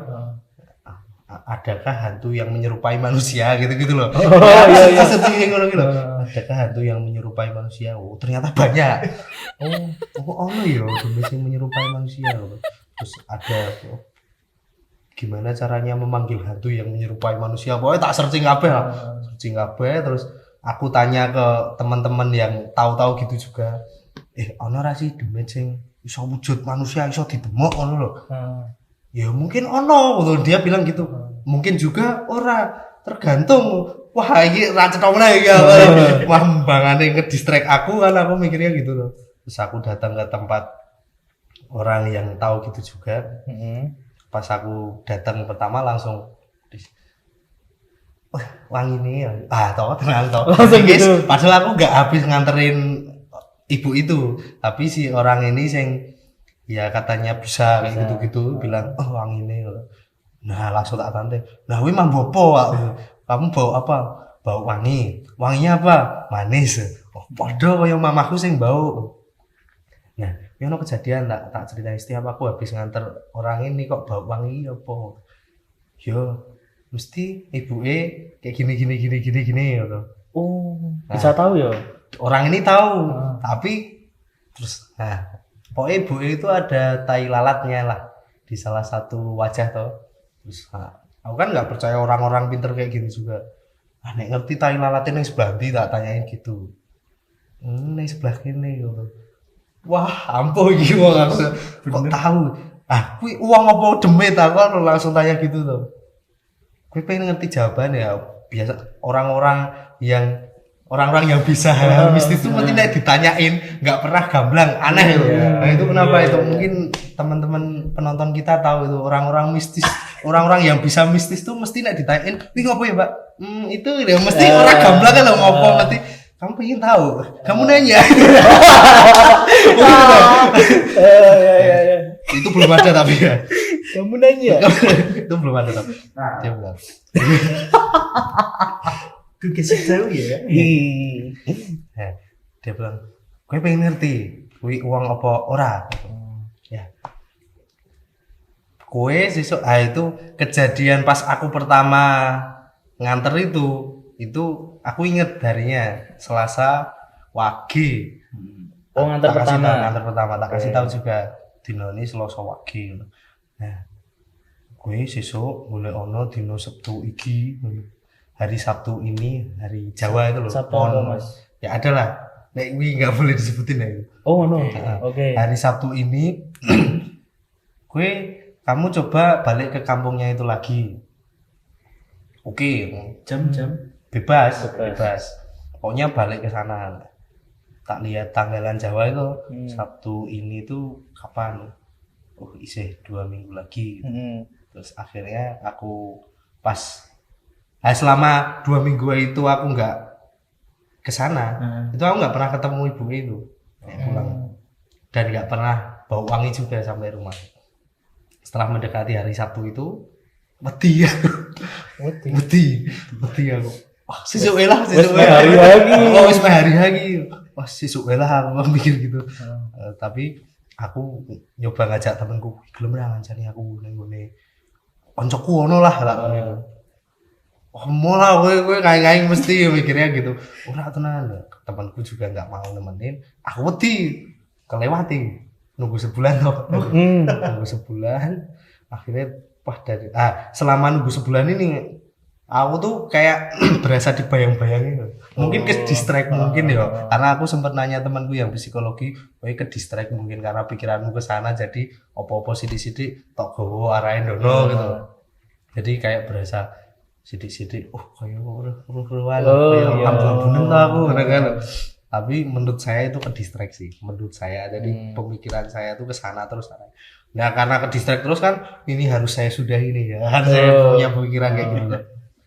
[SPEAKER 1] adakah hantu yang menyerupai manusia gitu loh.
[SPEAKER 2] Iya.
[SPEAKER 1] Seperti ngono gitu. Adakah hantu yang menyerupai manusia? Oh, ternyata banyak. Ono ya jenis yang menyerupai manusia loh. Terus ada gimana caranya memanggil hantu yang menyerupai manusia? Pokoknya tak searching kabeh lah. Searching kabeh terus aku tanya ke teman-teman yang tahu-tahu gitu juga. Ono ra sih demet sing iso wujud manusia iso ditemok ngono lho. Ya mungkin ono, dia bilang gitu. Mungkin juga ora, tergantung. Wah, iki ra cetha meneh iki. Wah, mbangane ngedistract aku kan aku mikirnya gitu loh. Terus aku datang ke tempat orang yang tahu gitu juga. Pas aku datang pertama langsung wah, wangi nih. Tenang toh.
[SPEAKER 2] Langsung gitu.
[SPEAKER 1] Padahal aku nggak habis nganterin ibu itu, tapi si orang ini sing ya katanya bisa kayak gitu-gitu bilang wangi nih. Nah langsung tak tante. Nah wih mah bopo, kamu bau apa? Bau wangi. Wanginya apa? Manis. Podo kayak mamaku sing bau. Nah ini kejadian tak ceritain setiap aku habis nganter orang ini kok bau wangi apa? Yo mesti ibuke kayak gini gitu.
[SPEAKER 2] Bisa tahu ya.
[SPEAKER 1] Orang ini tahu, tapi terus pokoknya ibu itu ada tai lalatnya lah di salah satu wajah toh. Terus aku kan nggak percaya orang-orang pinter kayak gini juga. Nek ngerti tai lalatnya yang sebelah ndi tak tanyain gitu. Nek sebelah kene gitu. Wah, ampuh iki wong aku kok tahu. Kuwi uang apa demit aku langsung tanya gitu tuh. Gue pengen ngerti jawaban ya. Biasa orang-orang yang bisa hal mistis itu mesti nek ditanyain nggak pernah gamblang, aneh loh. Nah itu kenapa itu mungkin teman-teman penonton kita tahu itu orang-orang mistis, orang-orang yang bisa mistis tuh mesti nek ditanyain, "Wih ngopo ya, Mbak?" Itu ya mesti orang gamblang kan loh ngopo mesti. Kamu pengen tahu? Kamu nanya. Itu belum ada tapi ya.
[SPEAKER 2] Kamu nanya.
[SPEAKER 1] Itu belum ada tapi. Dia bilang.
[SPEAKER 3] Gue kasih tahu ya.
[SPEAKER 1] Dia bilang, gue pengen ngerti, gue uang apa ora? Ya. Gue sesuk itu kejadian pas aku pertama nganter itu aku inget harinya Selasa Wage.
[SPEAKER 2] Nganter
[SPEAKER 1] pertama tak kasih tahu juga dino ini Selasa Wage. Nah, gue sesuk mulai ono dino Sabtu iki. Hari Sabtu ini hari Jawa itu loh.
[SPEAKER 2] Sabtu apa, Mas?
[SPEAKER 1] Ya ada lah. Nek ini nggak boleh disebutin ya.
[SPEAKER 2] Oke.
[SPEAKER 1] Hari Sabtu ini, kamu coba balik ke kampungnya itu lagi. Oke.
[SPEAKER 3] Jam-jam.
[SPEAKER 1] Bebas. Pokoknya balik ke sana. Tak lihat tanggalan Jawa itu Sabtu ini tuh kapan? Isih 2 minggu lagi. Terus akhirnya aku pas selama 2 minggu itu aku nggak kesana, itu aku nggak pernah ketemu ibu itu pulang dan nggak pernah bau wangi juga sampai rumah. Setelah mendekati hari Sabtu itu, wedi aku. Wah, sesuk lah. Wis hari lagi. Wah, sesuk lah aku mikir gitu. Tapi aku nyoba ngajak temenku, gelem ra ngancani aku nang-ngone koncoku ono lah ngono. Mola gue kayak mesti mikirnya gitu. Ora tenan. Temanku juga nggak mau nemenin. Aku wedi kelewati. Nunggu sebulan toh. Nunggu sebulan. Akhirnya selama nunggu sebulan ini aku tuh kayak berasa dibayang-bayangin. Mungkin ke distract mungkin ya. Karena aku sempat nanya temanku yang psikologi, ke distract mungkin karena pikiranmu ke sana jadi opo-opo sidik-sidik tok gowo arahin dono gitu. Jadi kayak berasa sidik-sidik kayak ruh-ruhan kayak ambulan aku kan. Tapi menurut saya itu ke distract sih menurut saya. Jadi pemikiran saya tuh ke sana terus. Nah karena ke distract terus kan ini harus saya sudah ini ya kan saya punya pemikiran kayak gitu.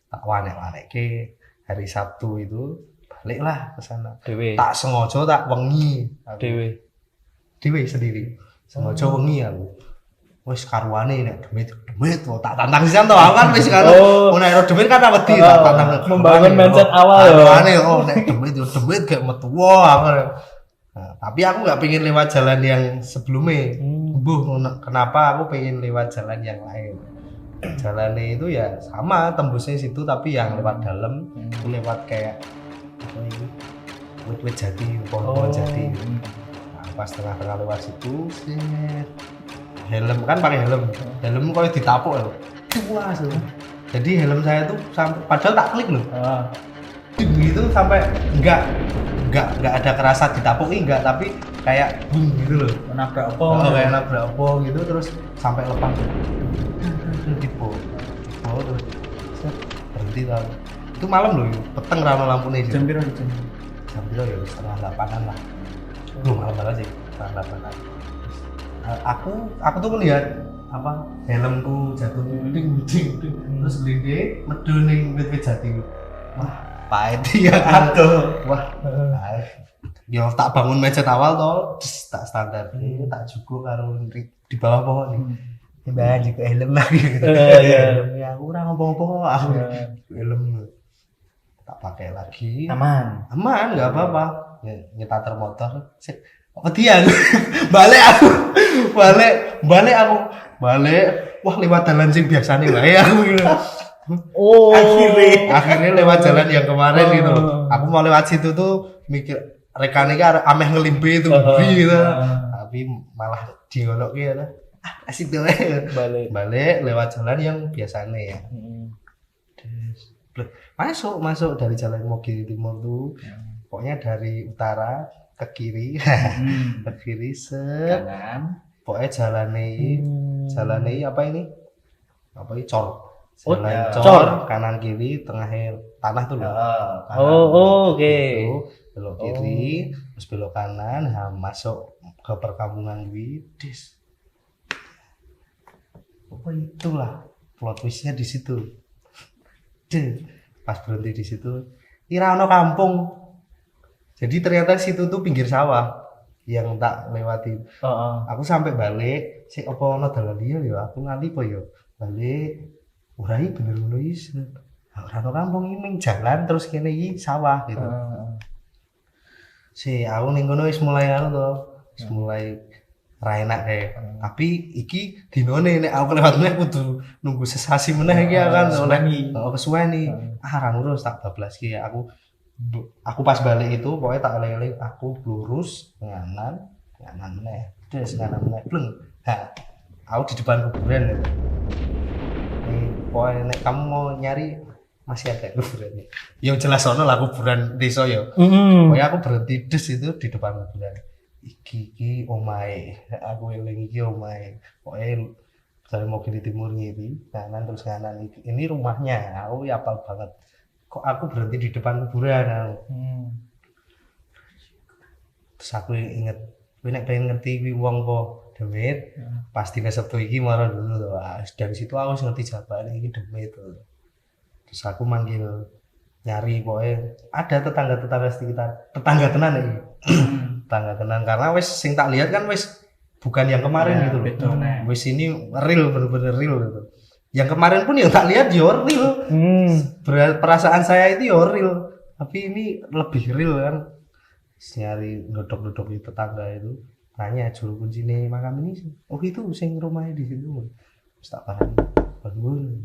[SPEAKER 1] Tak wanek-wanek ke hari Sabtu itu baliklah ke sana. Tak sengaja tak wengi dewe sendiri. Sengaja wengi aku. Wis karuane nek demit tak tantang sisan to aku kan wis karo nek demit kan wedi tak tantang
[SPEAKER 2] membangun mindset awal ya.
[SPEAKER 1] Karuane nek demit gak metu aku. Tapi aku enggak pengen lewat jalan yang sebelumnya. Kenapa aku pengen lewat jalan yang lain. jalannya itu ya sama tembusnya situ tapi yang lewat dalam itu lewat kayak apa ini wit-wit jati pohon-pohon jati. Nah, pas tengah-tengah lewat situ set. Helm kan pakai helm kalau ditapuk loh pulas loh. Jadi helm saya tuh sampai padahal tak klik loh gitu sampai enggak ada kerasa ditapuki enggak tapi kayak bung gitu loh
[SPEAKER 3] Nabrak apa?
[SPEAKER 1] kayak nabrak apa gitu terus sampai lepas tipe terus set, berhenti tau itu malam loh peteng rano lampu nih
[SPEAKER 3] Jam piro jam?
[SPEAKER 1] jam piro ya 7:30 lah malam banget sih 7:30 aku tuh melihat apa helmku jatuh ding terus linde medun wit-wit jati wah pahit ya aduh wah ya tak bangun meja awal toh tak standar tak cukup karo di bawah pohon nih mbak juga helm lagi ya aku kurang ngomong-ngomong aku helm tak pakai lagi aman nggak apa-apa nyetater motor dia balik wah lewat jalan sing biasane wae aku gitu.
[SPEAKER 3] Oh,
[SPEAKER 1] akhirnya lewat jalan yang kemarin gitu loh. Aku mau lewat situ tuh mikir rekane iki ameh ngelimbe itu gitu. Tapi malah diolok ya asik deh balik lewat jalan yang biasanya ya. Masuk dari jalan Mogiri Timur tuh. Pokoknya dari utara ke kiri ke kiri kanan pokoknya jalannya apa ini cor cor kanan kiri tengahnya tanah tuh loh
[SPEAKER 2] oke.
[SPEAKER 1] Belok kiri terus belok kanan masuk ke perkampungan Widis itulah plot twistnya di situ pas berhenti di situ kira ono kampung. Jadi ternyata situ tuh pinggir sawah yang tak lewati. Aku sampai balik, sik apa ono dalan liya ya, aku ngali po ya. Balik, ora iki bener ngono iki. Ora ono kampung iki ning jalan terus kene iki sawah gitu. Aku ning kono wis mulai wis mulai ra enak kae. Tapi iki dinone nek aku lewat meneh kudu nunggu sesasi meneh iki kan oleh kesuweni. Ra ngurus tak bablaske aku pas balik itu pokoknya tak lele aku lurus nganan meneh terus nganan meneh bleng aku di depan kuburan gitu. Pokoknya nek kamu mau nyari masih ada kuburannya ya jelas ono lah kuburan desa ya pokoknya aku berhenti des itu di depan kuburan iki omahe aku eling iki omahe pokoknya dari Mogiri Timur ngiri kanan terus kanan ini rumahnya aku hafal banget kok aku berhenti di depan kuburan terus aku inget nek pengen ngerti kuwi wong apa demit pasti Sabtu iki maro dulu to dari situ aku ngerti jabane iki demit terus aku manggil nyari pokoknya ada tetangga sekitar tetangga tenan iki tetangga tenan karena wis sing tak lihat kan wis bukan yang kemarin gitu loh wis ini real bener-bener real gitu. Yang kemarin pun yang tak lihat ya real. Perasaan saya itu ya real. Tapi ini lebih real kan. Nyari dodok-dodok di tetangga itu. Tanya juru kunci nih makam ini. Oh itu sing rumahnya di situ. Terus tak paham. Waduh,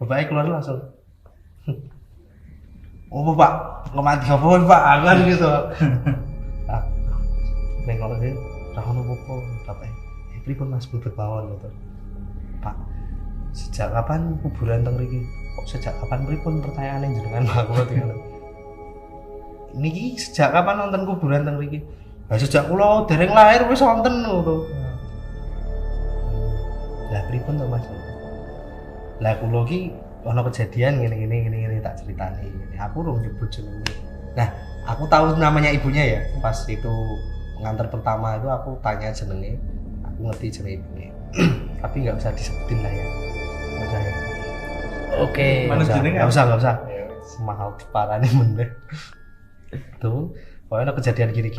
[SPEAKER 1] bapaknya keluar langsung. Oh bapak, ngemati apa pak? Agan gitu. Nengok lagi, rahon apa bapaknya. Pripun Mas Bubut mawon gitu. Pak, sejak kapan kuburan teng mriki? Kok sejak kapan pripun pertanyaane jenengan Pak kula ngono. Niki sejak kapan nonton kuburan teng mriki? Lah sejak kula dereng lahir wis wonten ngono. Lah pripun to Mas? Lah kula ki ana kejadian ngene tak critani. Aku urung nyebut jenenge. Nah, aku tahu namanya ibunya ya. Pas itu nganter pertama itu aku tanya jenenge. Aku ngerti jenenge ibunya. Tapi nggak usah disebutin lah ya. Nggak usah ya.
[SPEAKER 2] Oke.
[SPEAKER 1] Nggak usah. Mahal diparani bener. Tuh, pokoknya kejadian gini.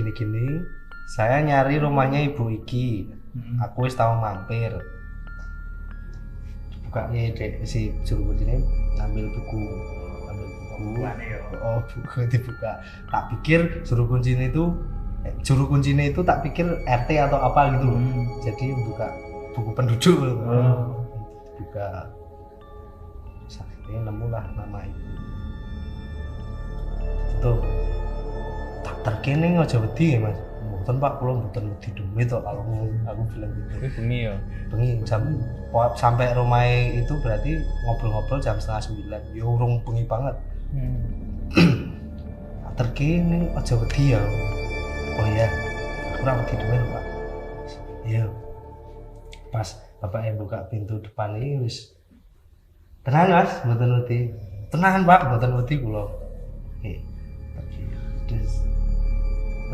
[SPEAKER 1] Saya nyari rumahnya ibu iki. Aku wis tau mampir. Bukanya si juru kuncinya ngambil buku. Oh, buku dibuka. Tak pikir juru kuncinya itu tak pikir RT atau apa gitu loh. Jadi buka buku penduduk buka akhirnya nemu lah nama itu tak terkene aja wedi ya mas mboten pak kula mboten wedi duit kok kalau aku bilang gitu
[SPEAKER 2] bengi ya
[SPEAKER 1] bengi sampai rumah itu berarti ngobrol-ngobrol jam 8:30 ya urung bengi banget terkini aja wedi ya oh iya aku ora wedi duit pak iya pas bapak yang buka pintu depan ini wis tenang mas mboten wedi tenang pak mboten wedi kula terus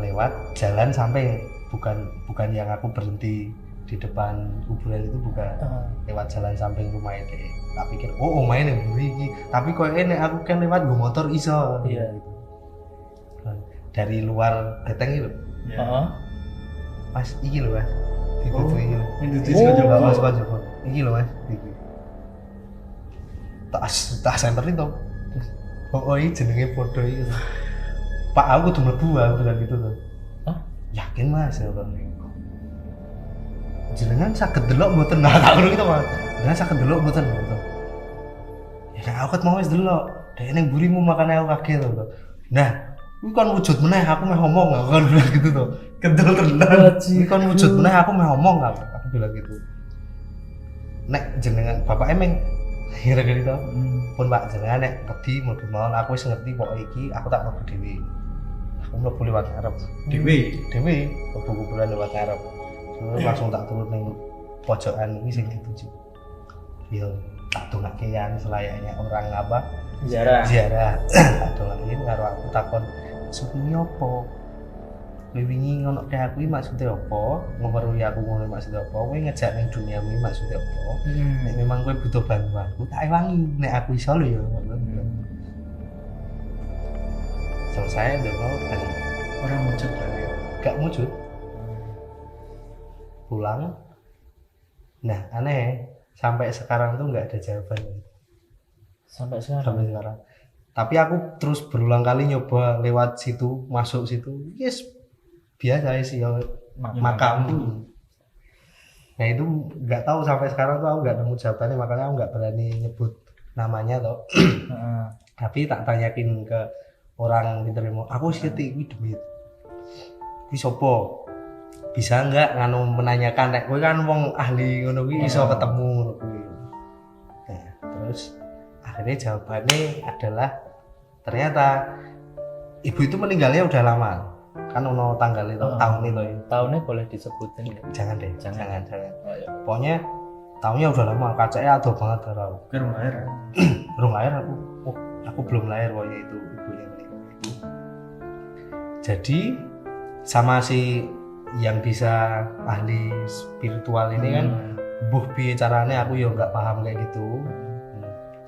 [SPEAKER 1] lewat jalan sampai bukan yang aku berhenti di depan kuburan itu bukan lewat jalan samping rumah itu tak pikir oh main yang buri iki tapi kok ini aku kan lewat gue motor iso
[SPEAKER 2] iya
[SPEAKER 1] gitu. Dari luar geteng itu pas iki lho mas ditutup iki lho mas Joko iki lho mas iki tak center itu oh ini jenenge podo iki Pak aku udah mlebu aku bilang gitu tuh. Yakin mas ya bang. Jenengan saged delok mboten nah tak ngono gitu mas. Jenengan saged delok mboten gitu. Ya aku ket mau wis delok. Dek ning burimu makane aku kaget tuh. Nah, kuwi kon wujud meneh aku meh ngomong aku kan bilang gitu tuh. Kedel tenan. Kuwi kon wujud meneh aku meh ngomong aku bilang gitu. Nek jenengan bapak emeng kira-kira gitu. Pun pak jenengan nek wedi mlebu mawon aku wis ngerti pokoke iki aku tak mlebu dhewe. Aku mlebu lewat ngarep. Dhewe mlebu kuburan lewat ngarep. Terus langsung tak turun ning pojokan iki sing dituju. Yo tak dongake yang selayaknya orang apa? Ziarah. Tak dongake karo aku takon maksudnya apa? Wingi ngono ke aku iki maksudnya apa? Ngomerui aku ngono maksudnya apa? Kowe ngejak ning dunia iki maksudnya apa? Nek memang kowe butuh bantuanku tak ewangi nek aku iso lho ya. Selesai dong kan
[SPEAKER 3] orang wujud lagi
[SPEAKER 1] gak wujud pulang nah aneh sampai sekarang tuh nggak ada jawaban
[SPEAKER 2] sampai sekarang
[SPEAKER 1] tapi aku terus berulang kali nyoba lewat situ masuk situ yes biasa sih ya makam nah itu nggak tahu sampai sekarang tuh aku nggak nemu jawabannya makanya aku nggak berani nyebut namanya toh tapi tak tanyakin ke orang diterima aku sih iki duit iki sapa bisa enggak nganu menanyakan nek kowe kan wong ahli ngono kuwi iso ketemu ngono kuwi nah terus akhirnya jawabannya adalah ternyata ibu itu meninggalnya udah lama kan ono tanggal itu tahun itu ya
[SPEAKER 2] tahunnya boleh disebutin nggak?
[SPEAKER 1] Jangan deh jangan
[SPEAKER 2] oh, iya.
[SPEAKER 1] Pokoknya tahunnya udah lama kacanya adoh banget karo aku belum lahir aku belum lahir pokoknya itu ibunya meninggal itu jadi sama si yang bisa ahli spiritual ini kan buh piye carane aku ya nggak paham kayak gitu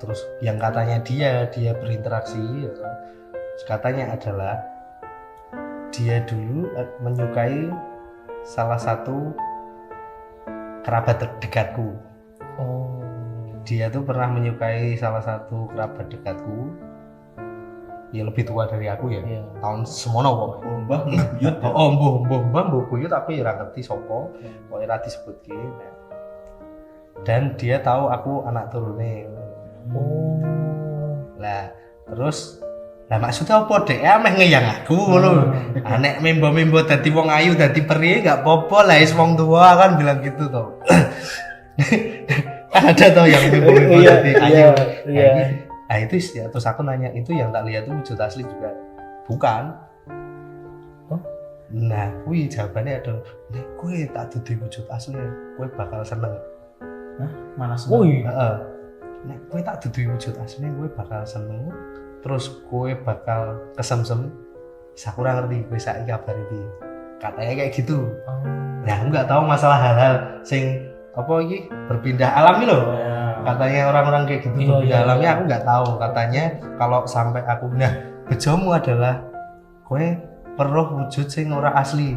[SPEAKER 1] terus yang katanya dia berinteraksi ya, katanya adalah dia dulu menyukai salah satu kerabat dekatku dia tuh pernah menyukai salah satu kerabat dekatku ya lebih tua dari aku ya tahun semono kok mbah buyut mbah buyut tapi ora ngerti sapa kok ora disebutke dan dia tahu aku anak turune lah terus lah maksudnya apa dek meh ngeyang aku ngono nek membo-membo dadi wong ayu dadi peri gak apa-apa lah wis wong tua kan bilang gitu toh ada toh yang membo-membo dadi ayu nah itu ya terus aku nanya itu yang tak lihat itu wujud asli juga bukan nah kuwi jawabannya ada nek kowe tak dudu wujud asli kowe bakal seneng
[SPEAKER 3] mana seneng
[SPEAKER 1] nek kowe tak dudu wujud asli kowe bakal seneng terus kowe bakal kesemsem saya kurang ngerti kowe saiki kabar iki katanya kayak gitu nah aku nggak tahu masalah hal-hal sing apa iki berpindah alami loh katanya orang-orang kayak gitu berpindah alamnya aku nggak tahu katanya kalau sampai aku nah bejomu adalah kowe perlu wujud sing ora asli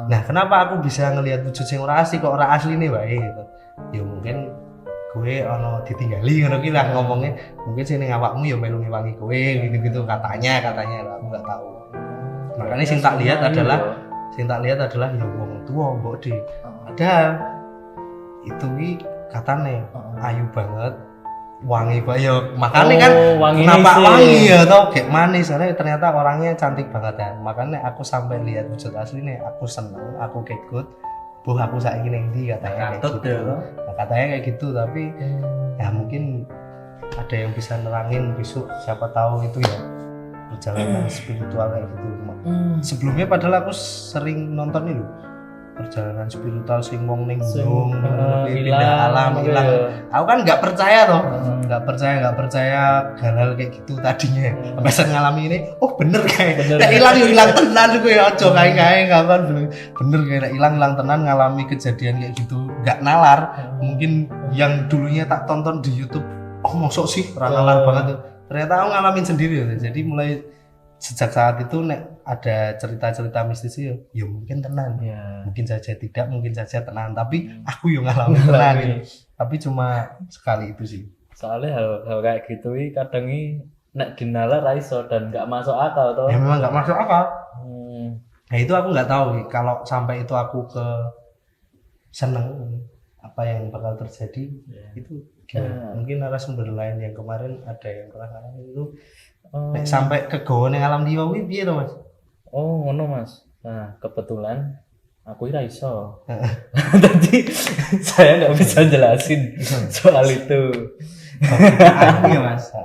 [SPEAKER 1] nah kenapa aku bisa ngelihat wujud sing ora asli kok ora asli nih wae gitu ya mungkin kowe ono ditinggali ngono ki lah ngomongnya mungkin sing ning awakmu ya melu ngewangi kowe gitu-gitu katanya aku nggak tahu makanya sing tak lihat adalah ya wong tua mbok de padahal itu katane ayu banget, wangi banget ya, makanya kan
[SPEAKER 2] wangi
[SPEAKER 1] kenapa
[SPEAKER 2] sih.
[SPEAKER 1] wangi ya tau kayak manis, soalnya ternyata orangnya cantik banget ya, makanya aku sampai lihat wujud aslinya aku seneng, aku kekut, aku saiki ning ndi katanya kayak
[SPEAKER 3] Katut
[SPEAKER 1] gitu.
[SPEAKER 3] ya.
[SPEAKER 1] Nah, katanya kayak gitu, tapi ya mungkin ada yang bisa nerangin besok, siapa tahu itu ya perjalanan spiritual kayak gitu. Sebelumnya padahal aku sering nonton itu perjalanan spiritual sing wong ning gunung pindah alam hilang. Aku kan nggak percaya toh, nggak percaya hal-hal kayak gitu tadinya. Sampai saya ngalami ini, oh bener kayak hilang ya hilang tenan gue ya, ojo kayak nggak kan bener kayak hilang tenan, ngalami kejadian kayak gitu, nggak nalar. Mungkin yang dulunya tak tonton di YouTube, oh mosok sih nalar banget tuh. Ternyata aku ngalamin sendiri ya. Jadi mulai sejak saat itu nek ada cerita-cerita mistis ya mungkin tenan, mungkin saja tidak, mungkin saja tenan, tapi aku yang ngalamin tenan gitu. Tapi cuma sekali itu sih.
[SPEAKER 2] Soalnya hal kayak gitu kadang nek dinalar ra iso dan nggak masuk akal toh.
[SPEAKER 1] Ya memang nggak masuk akal. Nah itu aku nggak tahu kalau sampai itu aku ke seneng apa yang bakal terjadi itu gimana? Mungkin narasumber lain yang kemarin ada yang pernah ngalamin itu nek sampai ke gowo ning alam liya kuwi piye to Mas?
[SPEAKER 2] Oh ngono Mas. Nah kebetulan aku ora iso. Jadi saya nggak bisa jelasin soal itu.
[SPEAKER 3] Aku ya Mas.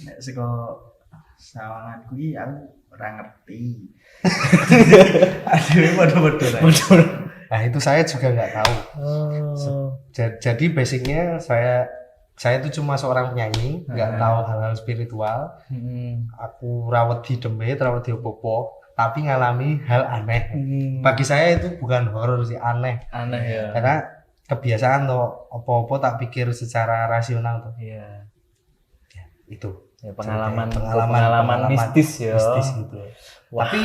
[SPEAKER 3] Nek saka sawangan kuwi aku ora ngerti. Aduh bodoh-bodoh.
[SPEAKER 1] Nah itu saya juga nggak tahu. Jadi basicnya saya itu cuma seorang penyanyi, nggak tahu hal-hal spiritual. Aku rawat di demit, rawat di opo-opo, tapi ngalami hal aneh. Bagi saya itu bukan horor sih, aneh.
[SPEAKER 2] Aneh ya.
[SPEAKER 1] Karena kebiasaan tuh opo-opo tak pikir secara rasional tuh.
[SPEAKER 2] Iya.
[SPEAKER 1] Ya, itu.
[SPEAKER 2] Ya, pengalaman mistis ya.
[SPEAKER 1] Mistis gitu. Tapi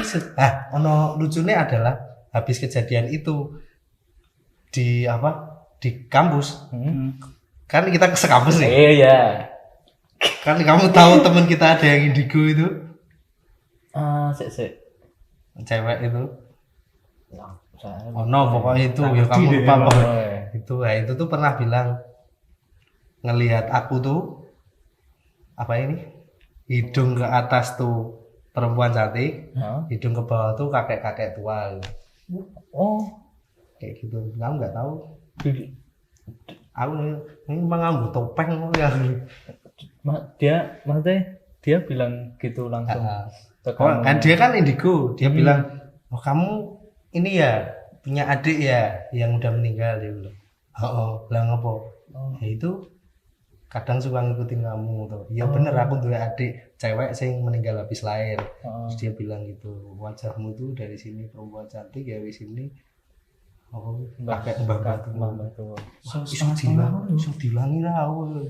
[SPEAKER 1] ono lucunya adalah habis kejadian itu di kampus. Kan kita ke sekampus nih.
[SPEAKER 2] Iya.
[SPEAKER 1] Kan kamu tahu teman kita ada yang indigo itu,
[SPEAKER 2] Sik.
[SPEAKER 1] cewek itu.
[SPEAKER 2] Saya
[SPEAKER 1] Oh no, pokoknya itu ya kamu lupa pokoknya. Itu tuh pernah bilang ngelihat aku tuh hidung ke atas tuh perempuan cantik, hidung ke bawah tuh kakek-kakek tua.
[SPEAKER 2] Oh,
[SPEAKER 1] Kayak gitu. Kamu nggak tahu? Aku ini mengambil topeng ya.
[SPEAKER 2] Dia bilang gitu langsung. Ke kamu.
[SPEAKER 1] Kan dia kan indigo, dia bilang, oh kamu ini ya punya adik ya yang udah meninggal, dia bilang. Bilang apa? Ya itu kadang suka ngikutin kamu tuh. Ya bener, aku tuh adik cewek sing meninggal habis lahir. Terus dia bilang gitu, wajahmu tuh dari sini perempuan cantik ya di sini. Pakai mbah tuh. Iso dilangi lah aku.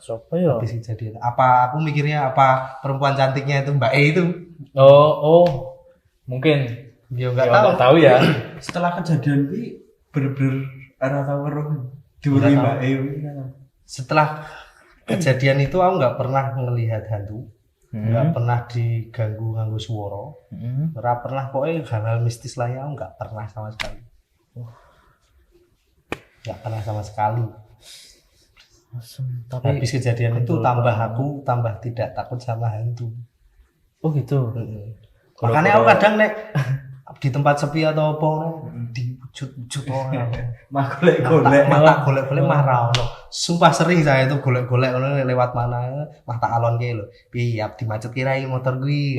[SPEAKER 2] Siapa ya?
[SPEAKER 1] Habis kejadian. Apa aku mikirnya apa perempuan cantiknya itu Mbak E itu?
[SPEAKER 2] Mungkin.
[SPEAKER 1] Dia nggak
[SPEAKER 2] tahu ya.
[SPEAKER 3] Setelah kejadian ini bener-bener ora tau weruh diuri Mbak E.
[SPEAKER 1] Setelah kejadian itu aku nggak pernah ngelihat hantu, nggak pernah diganggu suara, nggak pernah pokoknya hal-hal mistis lainnya aku nggak pernah sama sekali. Nggak pernah sama sekali.
[SPEAKER 2] Tapi
[SPEAKER 1] habis kejadian itu aku tambah tidak takut sama hantu.
[SPEAKER 2] Oh gitu.
[SPEAKER 1] Makanya aku kadang nek di tempat sepi atau apa di wujud orang
[SPEAKER 3] Mah golek-golek
[SPEAKER 1] mah ra ono. Sumpah sering saya itu golek-golek lewat mana mah tak alon ke lho. Piye dimacet kirai motor kuwi.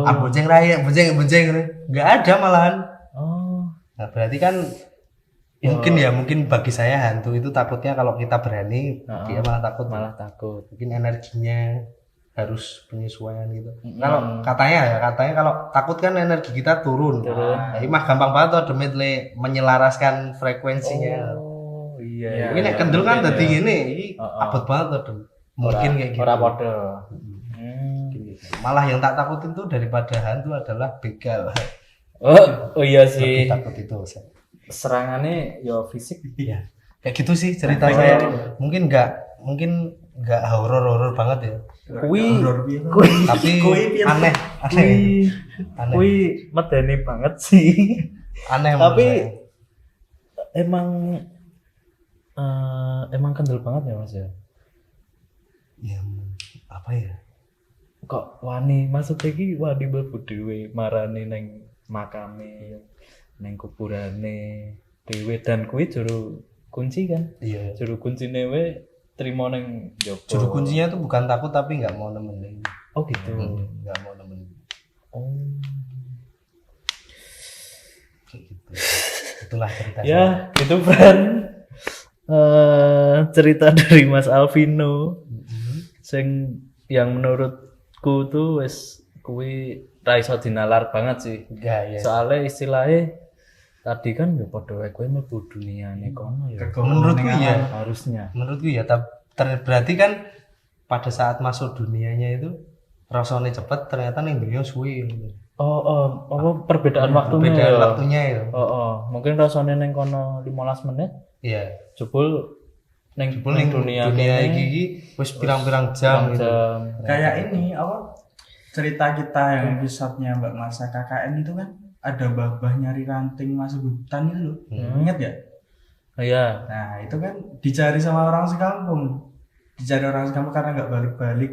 [SPEAKER 1] Bonceng rai bonceng enggak ada malahan. Nah, berarti kan mungkin bagi saya hantu itu takutnya kalau kita berani dia malah takut. Mungkin energinya harus penyesuaian gitu. Kalau katanya kalau takut kan energi kita turun. Nah, ini mah gampang banget tuh demit menyelaraskan frekuensinya.
[SPEAKER 2] Iya.
[SPEAKER 1] Ini kendel kan tadi gini, ini abot banget tuh. Mungkin kayak gitu.
[SPEAKER 2] Ora padha.
[SPEAKER 1] Malah yang tak takutin tuh daripada hantu adalah begal.
[SPEAKER 2] Oh iya sih.
[SPEAKER 1] Lebih takut itu.
[SPEAKER 2] Serangannya ya fisik.
[SPEAKER 1] Iya. Kayak gitu sih cerita saya. Mungkin enggak horor banget ya.
[SPEAKER 2] Kui
[SPEAKER 1] tapi aneh.
[SPEAKER 2] Kui medeni banget sih.
[SPEAKER 1] Aneh.
[SPEAKER 2] Tapi emang emang kendel banget ya Mas ya.
[SPEAKER 1] Ya apa ya?
[SPEAKER 2] Kok wani maksudnya iki wani mlebu dhewe marani neng makame, neng kuburane dhewe dan kuwi juru kunci kan.
[SPEAKER 1] Iya.
[SPEAKER 2] Juru kuncine we trimo neng jopo.
[SPEAKER 1] Juru kuncinya tuh bukan takut tapi nggak mau nemenin.
[SPEAKER 2] Oh gitu.
[SPEAKER 1] Nggak mau nemenin.
[SPEAKER 2] Oh.
[SPEAKER 1] Kayak gitu. Itulah cerita saya.
[SPEAKER 2] Ya, itu friend. Cerita dari Mas Alvino. Sing yang menurutku tuh wis kuwi ra iso dinalar banget sih.
[SPEAKER 1] Enggak ya.
[SPEAKER 2] Soalnya istilahnya tadi kan ya padha wae kowe mlebu duniane kono ya.
[SPEAKER 1] Menurutku ya.
[SPEAKER 2] Harusnya.
[SPEAKER 1] Menurutku ya berarti kan pada saat masuk dunianya itu rasanya cepet ternyata ning dunia suwi.
[SPEAKER 2] Apa perbedaan waktunya
[SPEAKER 1] Beda
[SPEAKER 2] ya?
[SPEAKER 1] waktunya ya.
[SPEAKER 2] Mungkin rasanya neng kono 15 menit,
[SPEAKER 1] Iya.
[SPEAKER 2] jebul neng
[SPEAKER 1] Ning
[SPEAKER 2] dunia
[SPEAKER 1] dunia
[SPEAKER 2] kene
[SPEAKER 1] iki wis pirang-pirang jam gitu.
[SPEAKER 3] Kayak ini apa cerita kita yang episode-nya Mbak Masa KKN itu kan ada babah nyari ranting masuk hutan itu loh. Ingat ya?
[SPEAKER 2] Iya.
[SPEAKER 3] Nah itu kan dicari sama orang sekampung. Dicari orang sekampung karena nggak balik-balik.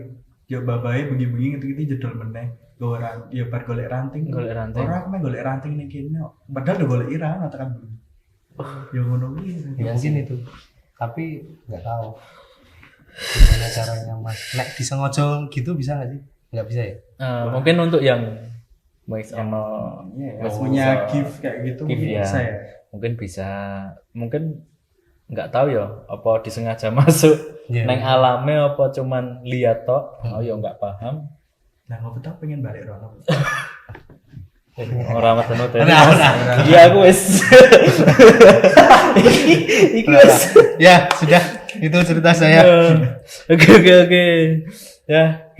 [SPEAKER 3] Ya babahnya bengi-bengi gitu-gitu jedol meneh. Ya bar golek ranting.
[SPEAKER 2] Golek ranting.
[SPEAKER 3] Orang mah golek ranting ning kene. Padahal udah golek irang tekan belum. Ya ngono kuwi.
[SPEAKER 1] Ya mungkin itu. Tapi nggak tahu gimana caranya Mas. Nek disengaja gitu bisa nggak sih? Nggak bisa ya?
[SPEAKER 2] Mungkin untuk yang wis ono
[SPEAKER 3] Yang punya gift kayak gitu
[SPEAKER 2] gift
[SPEAKER 3] mungkin
[SPEAKER 2] ya.
[SPEAKER 3] bisa ya.
[SPEAKER 2] Mungkin bisa. Mungkin nggak tahu ya apa disengaja masuk
[SPEAKER 1] Iya.
[SPEAKER 2] neng alame apa cuman lihat tok. Oh ya nggak paham.
[SPEAKER 3] Nah, ngopo tak pengen balik rono.
[SPEAKER 2] Ora meten-meten.
[SPEAKER 1] Ora.
[SPEAKER 2] Iya aku wis. Iki wis.
[SPEAKER 1] Ya, sudah. Itu cerita saya.
[SPEAKER 2] Oke. Ya.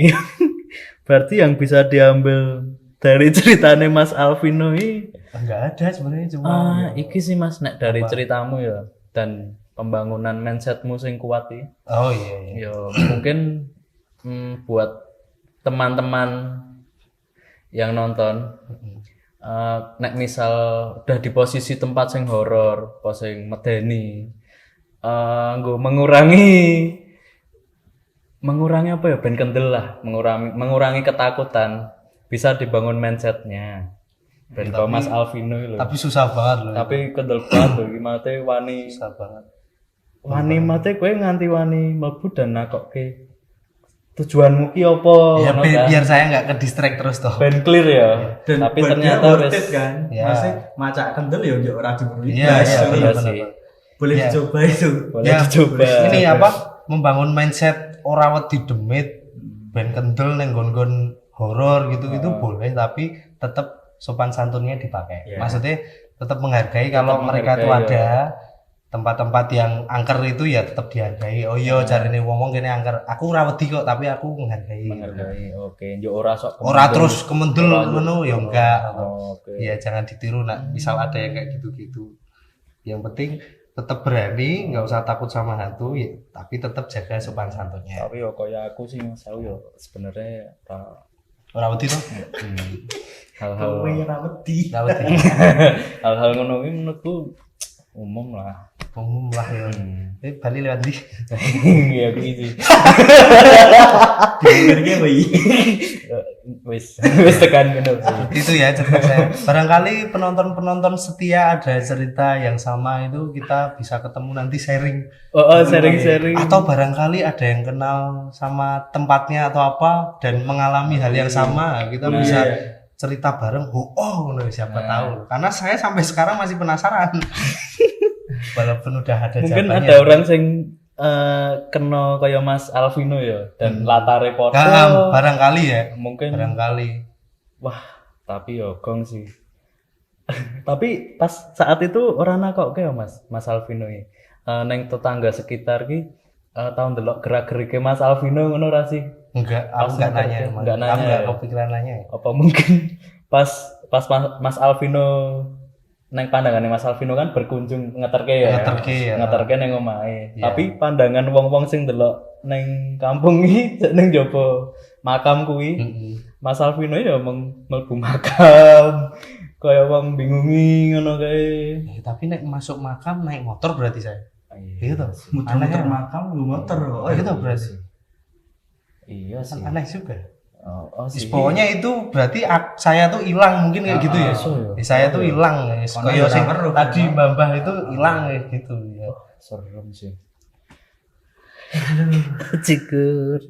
[SPEAKER 2] Berarti yang bisa diambil dari ceritanya Mas Alvino ini
[SPEAKER 1] Enggak ada sebenarnya cuma
[SPEAKER 2] iki sih Mas nek dari ceritamu ya dan pembangunan mindsetmu sing kuat iki.
[SPEAKER 1] Oh iya.
[SPEAKER 2] Ya mungkin buat teman-teman yang nonton nek misal udah di posisi tempat sing horor, sing medeni, nggo mengurangi apa ya ben kendel lah, mengurangi ketakutan, bisa dibangun mindsetnya. Ben
[SPEAKER 1] Tapi-
[SPEAKER 2] Mas Alvino lho.
[SPEAKER 1] Tapi susah banget loh.
[SPEAKER 2] Tapi kendel banget lho iki mate wani
[SPEAKER 1] susah banget.
[SPEAKER 2] mate kowe nganti wani mlebu dan nakokke tujuanmu ki apa
[SPEAKER 1] Ya
[SPEAKER 2] ngono kan.
[SPEAKER 1] biar saya nggak ke distract terus toh.
[SPEAKER 2] Ben clear ya.
[SPEAKER 3] Dan
[SPEAKER 2] Tapi
[SPEAKER 3] buat
[SPEAKER 2] ternyata
[SPEAKER 3] dia worth
[SPEAKER 2] wis
[SPEAKER 3] it kan.
[SPEAKER 1] Ya.
[SPEAKER 3] Maksudnya macak kendel ya yo ora jemur
[SPEAKER 1] Iya,
[SPEAKER 3] ibas.
[SPEAKER 1] iya,
[SPEAKER 2] iya
[SPEAKER 1] benar,
[SPEAKER 2] sih.
[SPEAKER 1] benar.
[SPEAKER 3] Boleh
[SPEAKER 1] Iya.
[SPEAKER 3] dicoba itu.
[SPEAKER 2] boleh
[SPEAKER 1] Ya,
[SPEAKER 2] dicoba.
[SPEAKER 1] Ini apa? Membangun mindset ora wedi demit, ben kendel ning nggon-nggon horor gitu-gitu boleh tapi tetap sopan santunnya dipakai.
[SPEAKER 2] Ya.
[SPEAKER 1] Maksudnya tetap menghargai kalau mereka itu
[SPEAKER 2] menghargai,
[SPEAKER 1] ada tempat-tempat yang angker itu ya tetap dihargai. Oh iya jarine wong kene angker. Aku ora wedi kok tapi aku menghargai.
[SPEAKER 2] Menghargai. Oke, yo ora sok
[SPEAKER 1] Ora
[SPEAKER 2] kemendem.
[SPEAKER 1] terus kemendel ngono ya enggak.
[SPEAKER 2] Oh, oke.
[SPEAKER 1] Ya jangan ditiru nak misal ada yang kayak gitu-gitu. Yang penting tetap berani, nggak usah takut sama hantu ya, tapi tetap jaga sopan santunnya.
[SPEAKER 2] Tapi yo kaya aku sih Mas aku yo sebenarnya
[SPEAKER 1] Ora wedi to?
[SPEAKER 2] hal-hal
[SPEAKER 3] Kowe ora wedi.
[SPEAKER 1] Ora wedi.
[SPEAKER 2] hal-hal ngono kuwi menurutku umum lah.
[SPEAKER 1] Umum lah ya. Bali lewat di.
[SPEAKER 2] Iya kuwi sih.
[SPEAKER 3] Dengernya bayi.
[SPEAKER 2] Wis tekan ngono.
[SPEAKER 1] Itu ya cerita saya. Barangkali penonton-penonton setia ada cerita yang sama itu kita bisa ketemu nanti sharing.
[SPEAKER 2] Sharing-sharing.
[SPEAKER 1] Atau barangkali ada yang kenal sama tempatnya atau apa dan mengalami hal yang sama, kita bisa cerita bareng. Ngono siapa tahu. Karena saya sampai sekarang masih penasaran. Walaupun udah ada
[SPEAKER 2] Mungkin
[SPEAKER 1] jawabannya.
[SPEAKER 2] ada orang sing kena kaya Mas Alvino ya dan latare foto.
[SPEAKER 1] Barangkali ya.
[SPEAKER 2] Mungkin
[SPEAKER 1] Barangkali.
[SPEAKER 2] wah, tapi yo gong sih. Tapi pas saat itu orang nakok ya Mas Alvino ini. Neng tetangga sekitar ki tahun delok gerak-gerike Mas Alvino ngono ra sih?
[SPEAKER 1] Enggak,
[SPEAKER 2] Pas
[SPEAKER 1] aku enggak nanya.
[SPEAKER 2] ngerti,
[SPEAKER 1] emang.
[SPEAKER 2] enggak nanya
[SPEAKER 1] Aku enggak
[SPEAKER 2] ya.
[SPEAKER 1] kepikiran nanya.
[SPEAKER 2] Apa mungkin pas Mas Alvino neng pandangane Mas Alvino kan berkunjung ngeterke ya. Ngeterke neng omahe.
[SPEAKER 1] Iya.
[SPEAKER 2] Tapi pandangan wong-wong sing delok neng kampung iki neng jopo makam kuwi. Mas Alvino ya mlebu makam. Kaya wong bingungi ngono kae.
[SPEAKER 1] Tapi nek masuk makam naik motor berarti saya. Iya toh.
[SPEAKER 3] Muter-muter makam lu motor kok.
[SPEAKER 1] Oh, itu berarti.
[SPEAKER 2] Iya sih.
[SPEAKER 1] Aneh juga.
[SPEAKER 2] Oh sih.
[SPEAKER 1] Pokoknya itu berarti saya tuh hilang mungkin kayak gitu ya. Saya tuh hilang ya. Kayak sing tadi Mbah itu hilang kayak gitu ya.
[SPEAKER 2] Serem sih. Cikur.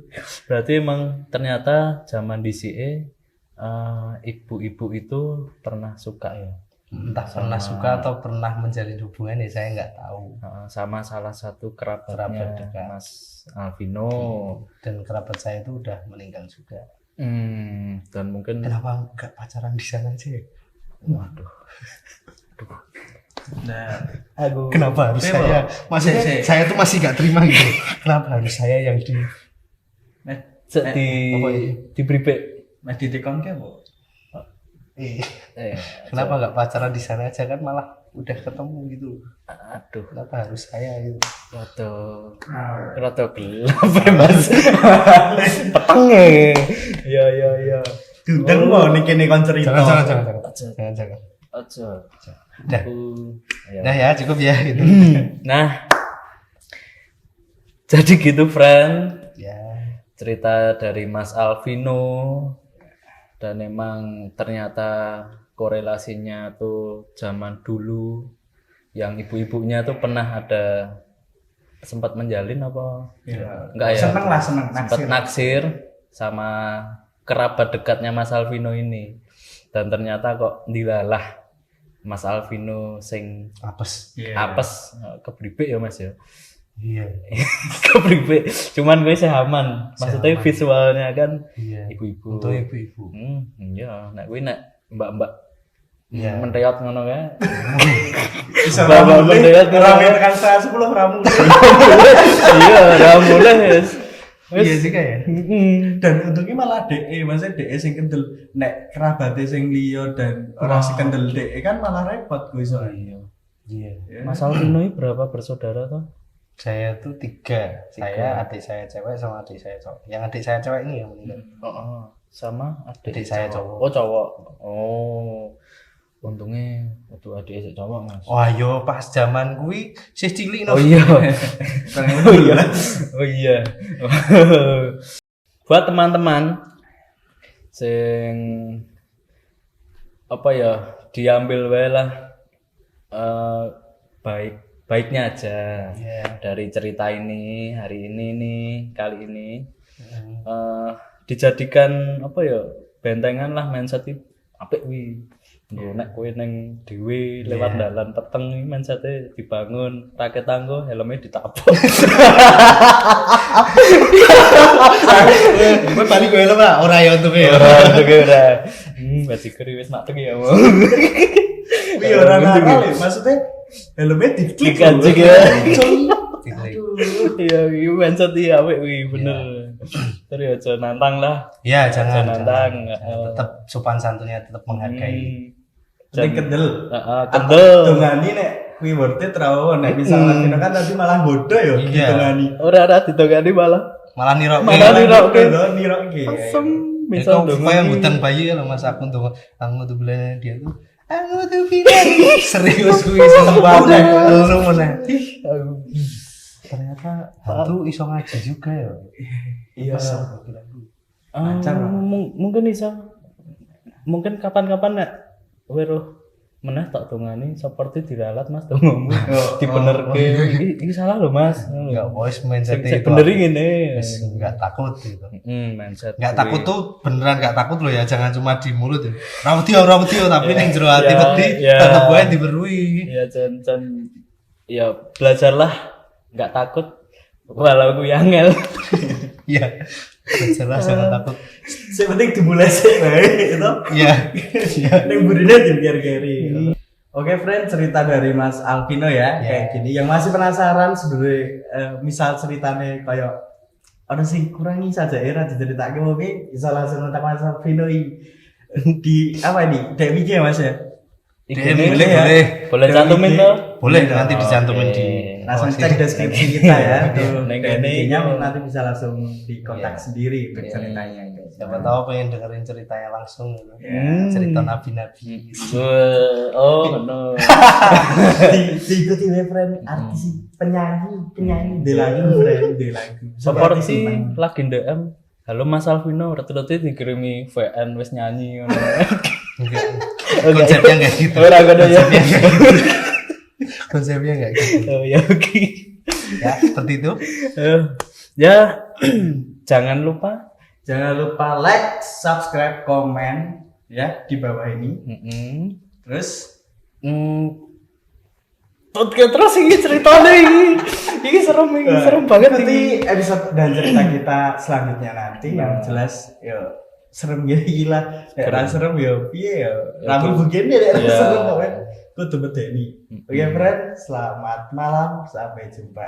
[SPEAKER 2] Berarti emang ternyata zaman DCE ibu-ibu itu pernah suka ya.
[SPEAKER 1] Entah pernah suka atau pernah menjalin hubungan ya saya nggak tahu.
[SPEAKER 2] Sama salah satu kerabatnya
[SPEAKER 1] dekat.
[SPEAKER 2] Mas Alvino.
[SPEAKER 1] Dan kerabat saya itu udah meninggal juga.
[SPEAKER 2] Dan mungkin
[SPEAKER 1] Kenapa nggak pacaran di sana aja ya?
[SPEAKER 2] waduh.
[SPEAKER 3] Nah,
[SPEAKER 1] Kenapa harus saya? Maksudnya saya tuh masih nggak terima gitu. Kenapa harus saya yang di
[SPEAKER 2] diberi
[SPEAKER 3] Mas ditikon ke apa?
[SPEAKER 1] Kenapa nggak pacaran di sana aja kan malah udah ketemu gitu.
[SPEAKER 2] Aduh,
[SPEAKER 1] Kenapa harus saya gitu?
[SPEAKER 2] rada gelap ya Mas. Peteng ya. Ya.
[SPEAKER 3] Dudeng mau nih kene kon cerita.
[SPEAKER 1] Jangan.
[SPEAKER 2] Aja.
[SPEAKER 1] Dah.
[SPEAKER 2] Ya.
[SPEAKER 1] Nah ya cukup ya gitu.
[SPEAKER 2] Nah, jadi gitu friend.
[SPEAKER 1] Ya.
[SPEAKER 2] Cerita dari Mas Alvino. Dan emang ternyata korelasinya tuh zaman dulu yang ibu-ibunya tuh pernah ada sempat menjalin apa? Enggak ya?
[SPEAKER 3] Seneng lah, seneng
[SPEAKER 2] Sempat naksir sama kerabat dekatnya Mas Alvino ini. Dan ternyata kok dilalah Mas Alvino sing
[SPEAKER 1] Apes.
[SPEAKER 2] apes kebribik ya Mas ya.
[SPEAKER 1] Iya.
[SPEAKER 2] Kebribik. Cuman gue sehaman. Maksudnya visualnya kan
[SPEAKER 1] Iya.
[SPEAKER 2] ibu-ibu.
[SPEAKER 1] Untuk ibu-ibu.
[SPEAKER 2] Iya, nek kuwi nek mbak-mbak
[SPEAKER 1] Iya.
[SPEAKER 2] menreot ngono kae.
[SPEAKER 3] Bisa
[SPEAKER 2] Mbak-mbak
[SPEAKER 3] ramu
[SPEAKER 2] menreot ngono
[SPEAKER 3] ramu
[SPEAKER 2] kae.
[SPEAKER 3] tekan 10 ramu.
[SPEAKER 2] Iya, ora boleh wis.
[SPEAKER 1] Iya juga ya.
[SPEAKER 3] Dan untungnya malah DE, maksudnya DE sing kendel nek kerabate sing liya dan ora sekendel DE kan malah repot kuwi soalnya.
[SPEAKER 1] Iya.
[SPEAKER 2] Mas Alvino ini berapa bersaudara toh?
[SPEAKER 1] Saya tuh 3. Saya, adik saya cewek sama adik saya cowok. Yang adik saya cewek ini yang meninggal.
[SPEAKER 2] Sama
[SPEAKER 1] Adik saya cowok.
[SPEAKER 2] Oh, cowok. Oh. Untungnya waktu adik saya cowok, Mas.
[SPEAKER 1] Wah, yo pas zaman kuwi sih cilik no.
[SPEAKER 2] Oh iya. Oh iya. Buat teman-teman sing apa ya, diambil wae lah baiknya aja dari cerita ini hari ini nih kali ini dijadikan apa ya, bentengan lah mindset iki apik kuwi. Nggo nek kowe ning dhewe lewat dalan peteng iki mindsete dibangun, raket tanggo helmnya ditapok.
[SPEAKER 1] Kowe bali kowe lho, Pak. Ora ya untuke ya.
[SPEAKER 2] Ora untuke ora. Bajigur wis mateng ya.
[SPEAKER 3] Kuwi ora nakal, maksudnya helmnya diklik
[SPEAKER 2] Dikajik ya.
[SPEAKER 1] Aduh.
[SPEAKER 2] Iya, iki mindset iki apik kuwi bener. Terus aja nantang lah.
[SPEAKER 1] Ya, jangan
[SPEAKER 2] nantang.
[SPEAKER 1] Tetap sopan santunnya, tetap menghargai.
[SPEAKER 3] Sing kendel.
[SPEAKER 2] Kendel.
[SPEAKER 3] Dongani nek kuwi worth it ra nek misalnya kan tadi malah bodoh ya ditongani.
[SPEAKER 2] Ora ditongani malah.
[SPEAKER 1] Malah niroke.
[SPEAKER 3] Niroke.
[SPEAKER 2] Asem
[SPEAKER 1] Misal
[SPEAKER 2] misal
[SPEAKER 1] yang hutan bayi kalau Mas aku tuh bilang dia tuh aku tuh bilang serius kuwi seneng banget lu meneh. Ternyata hantu iso ngaji juga ya.
[SPEAKER 3] Iya.
[SPEAKER 2] Lancar. Mungkin iso. Mungkin kapan-kapan nek weruh meneh tak dongani seperti diralat Mas dongomu. Dibenerke. Iki salah lho Mas.
[SPEAKER 1] Enggak wis mindset
[SPEAKER 2] Sing
[SPEAKER 1] itu.
[SPEAKER 2] bener ngene.
[SPEAKER 1] Wis enggak takut gitu.
[SPEAKER 2] Mindset.
[SPEAKER 1] Enggak takut tuh beneran enggak takut loh ya, jangan cuma di mulut ya. Rawati tapi ning jero ati wedi tetep wae diberui.
[SPEAKER 2] Ya jan ya belajarlah enggak takut walau ku angel.
[SPEAKER 1] Iya. Jelas jangan takut.
[SPEAKER 3] Sing penting dimulai sih bae itu.
[SPEAKER 1] Iya.
[SPEAKER 3] Ning burine dibiar-biari. Oke, friend, cerita dari Mas Alvino ya, kayak gini. Yang masih penasaran sebenarnya misal ceritanya kayak ada sing kurangi saja era diceritake oke, bisa langsung nonton Mas Alvino di apa ini? DM IG ya Mas ya?
[SPEAKER 1] DM
[SPEAKER 2] ini
[SPEAKER 1] boleh,
[SPEAKER 3] ya.
[SPEAKER 1] boleh.
[SPEAKER 2] boleh
[SPEAKER 3] Dari
[SPEAKER 2] cantumin
[SPEAKER 3] IG.
[SPEAKER 2] tuh.
[SPEAKER 1] Boleh nanti dicantumin
[SPEAKER 2] Oke.
[SPEAKER 1] di
[SPEAKER 3] Langsung
[SPEAKER 1] bawah
[SPEAKER 3] cek
[SPEAKER 1] sini.
[SPEAKER 3] deskripsi kita ya. Tuh.
[SPEAKER 2] Neng
[SPEAKER 3] Dan
[SPEAKER 2] ini.
[SPEAKER 3] IG-nya nanti bisa langsung dikontak
[SPEAKER 1] Iya.
[SPEAKER 3] sendiri untuk
[SPEAKER 2] Iya.
[SPEAKER 3] ceritanya. guys.
[SPEAKER 1] Siapa tahu pengen dengerin ceritanya langsung gitu.
[SPEAKER 2] Hmm.
[SPEAKER 1] Cerita nabi-nabi.
[SPEAKER 2] Oh, no.
[SPEAKER 3] Diikuti oleh friend artis penyanyi de lagu friend de lagu.
[SPEAKER 2] Seperti lagi DM. Halo Mas Alvino, reti-reti dikirimi VN wis nyanyi ngono.
[SPEAKER 1] Enggak. Konsepnya enggak gitu.
[SPEAKER 2] Ora ngono ya.
[SPEAKER 1] Konsepnya enggak gitu.
[SPEAKER 2] Oh ya oke.
[SPEAKER 1] Ya, seperti itu.
[SPEAKER 2] Ya jangan lupa
[SPEAKER 3] Jangan lupa like, subscribe, komen ya di bawah ini. Terus
[SPEAKER 2] podcast terus ini ceritanya ini serem banget
[SPEAKER 3] nanti
[SPEAKER 2] ini.
[SPEAKER 3] episode dan cerita kita selanjutnya nanti yang jelas yo serem gila. Nek serem yo piye yo. Rambut begini nek
[SPEAKER 2] Ya.
[SPEAKER 3] serem kok kan. Kudu medeni. Oke, friend, selamat malam, sampai jumpa.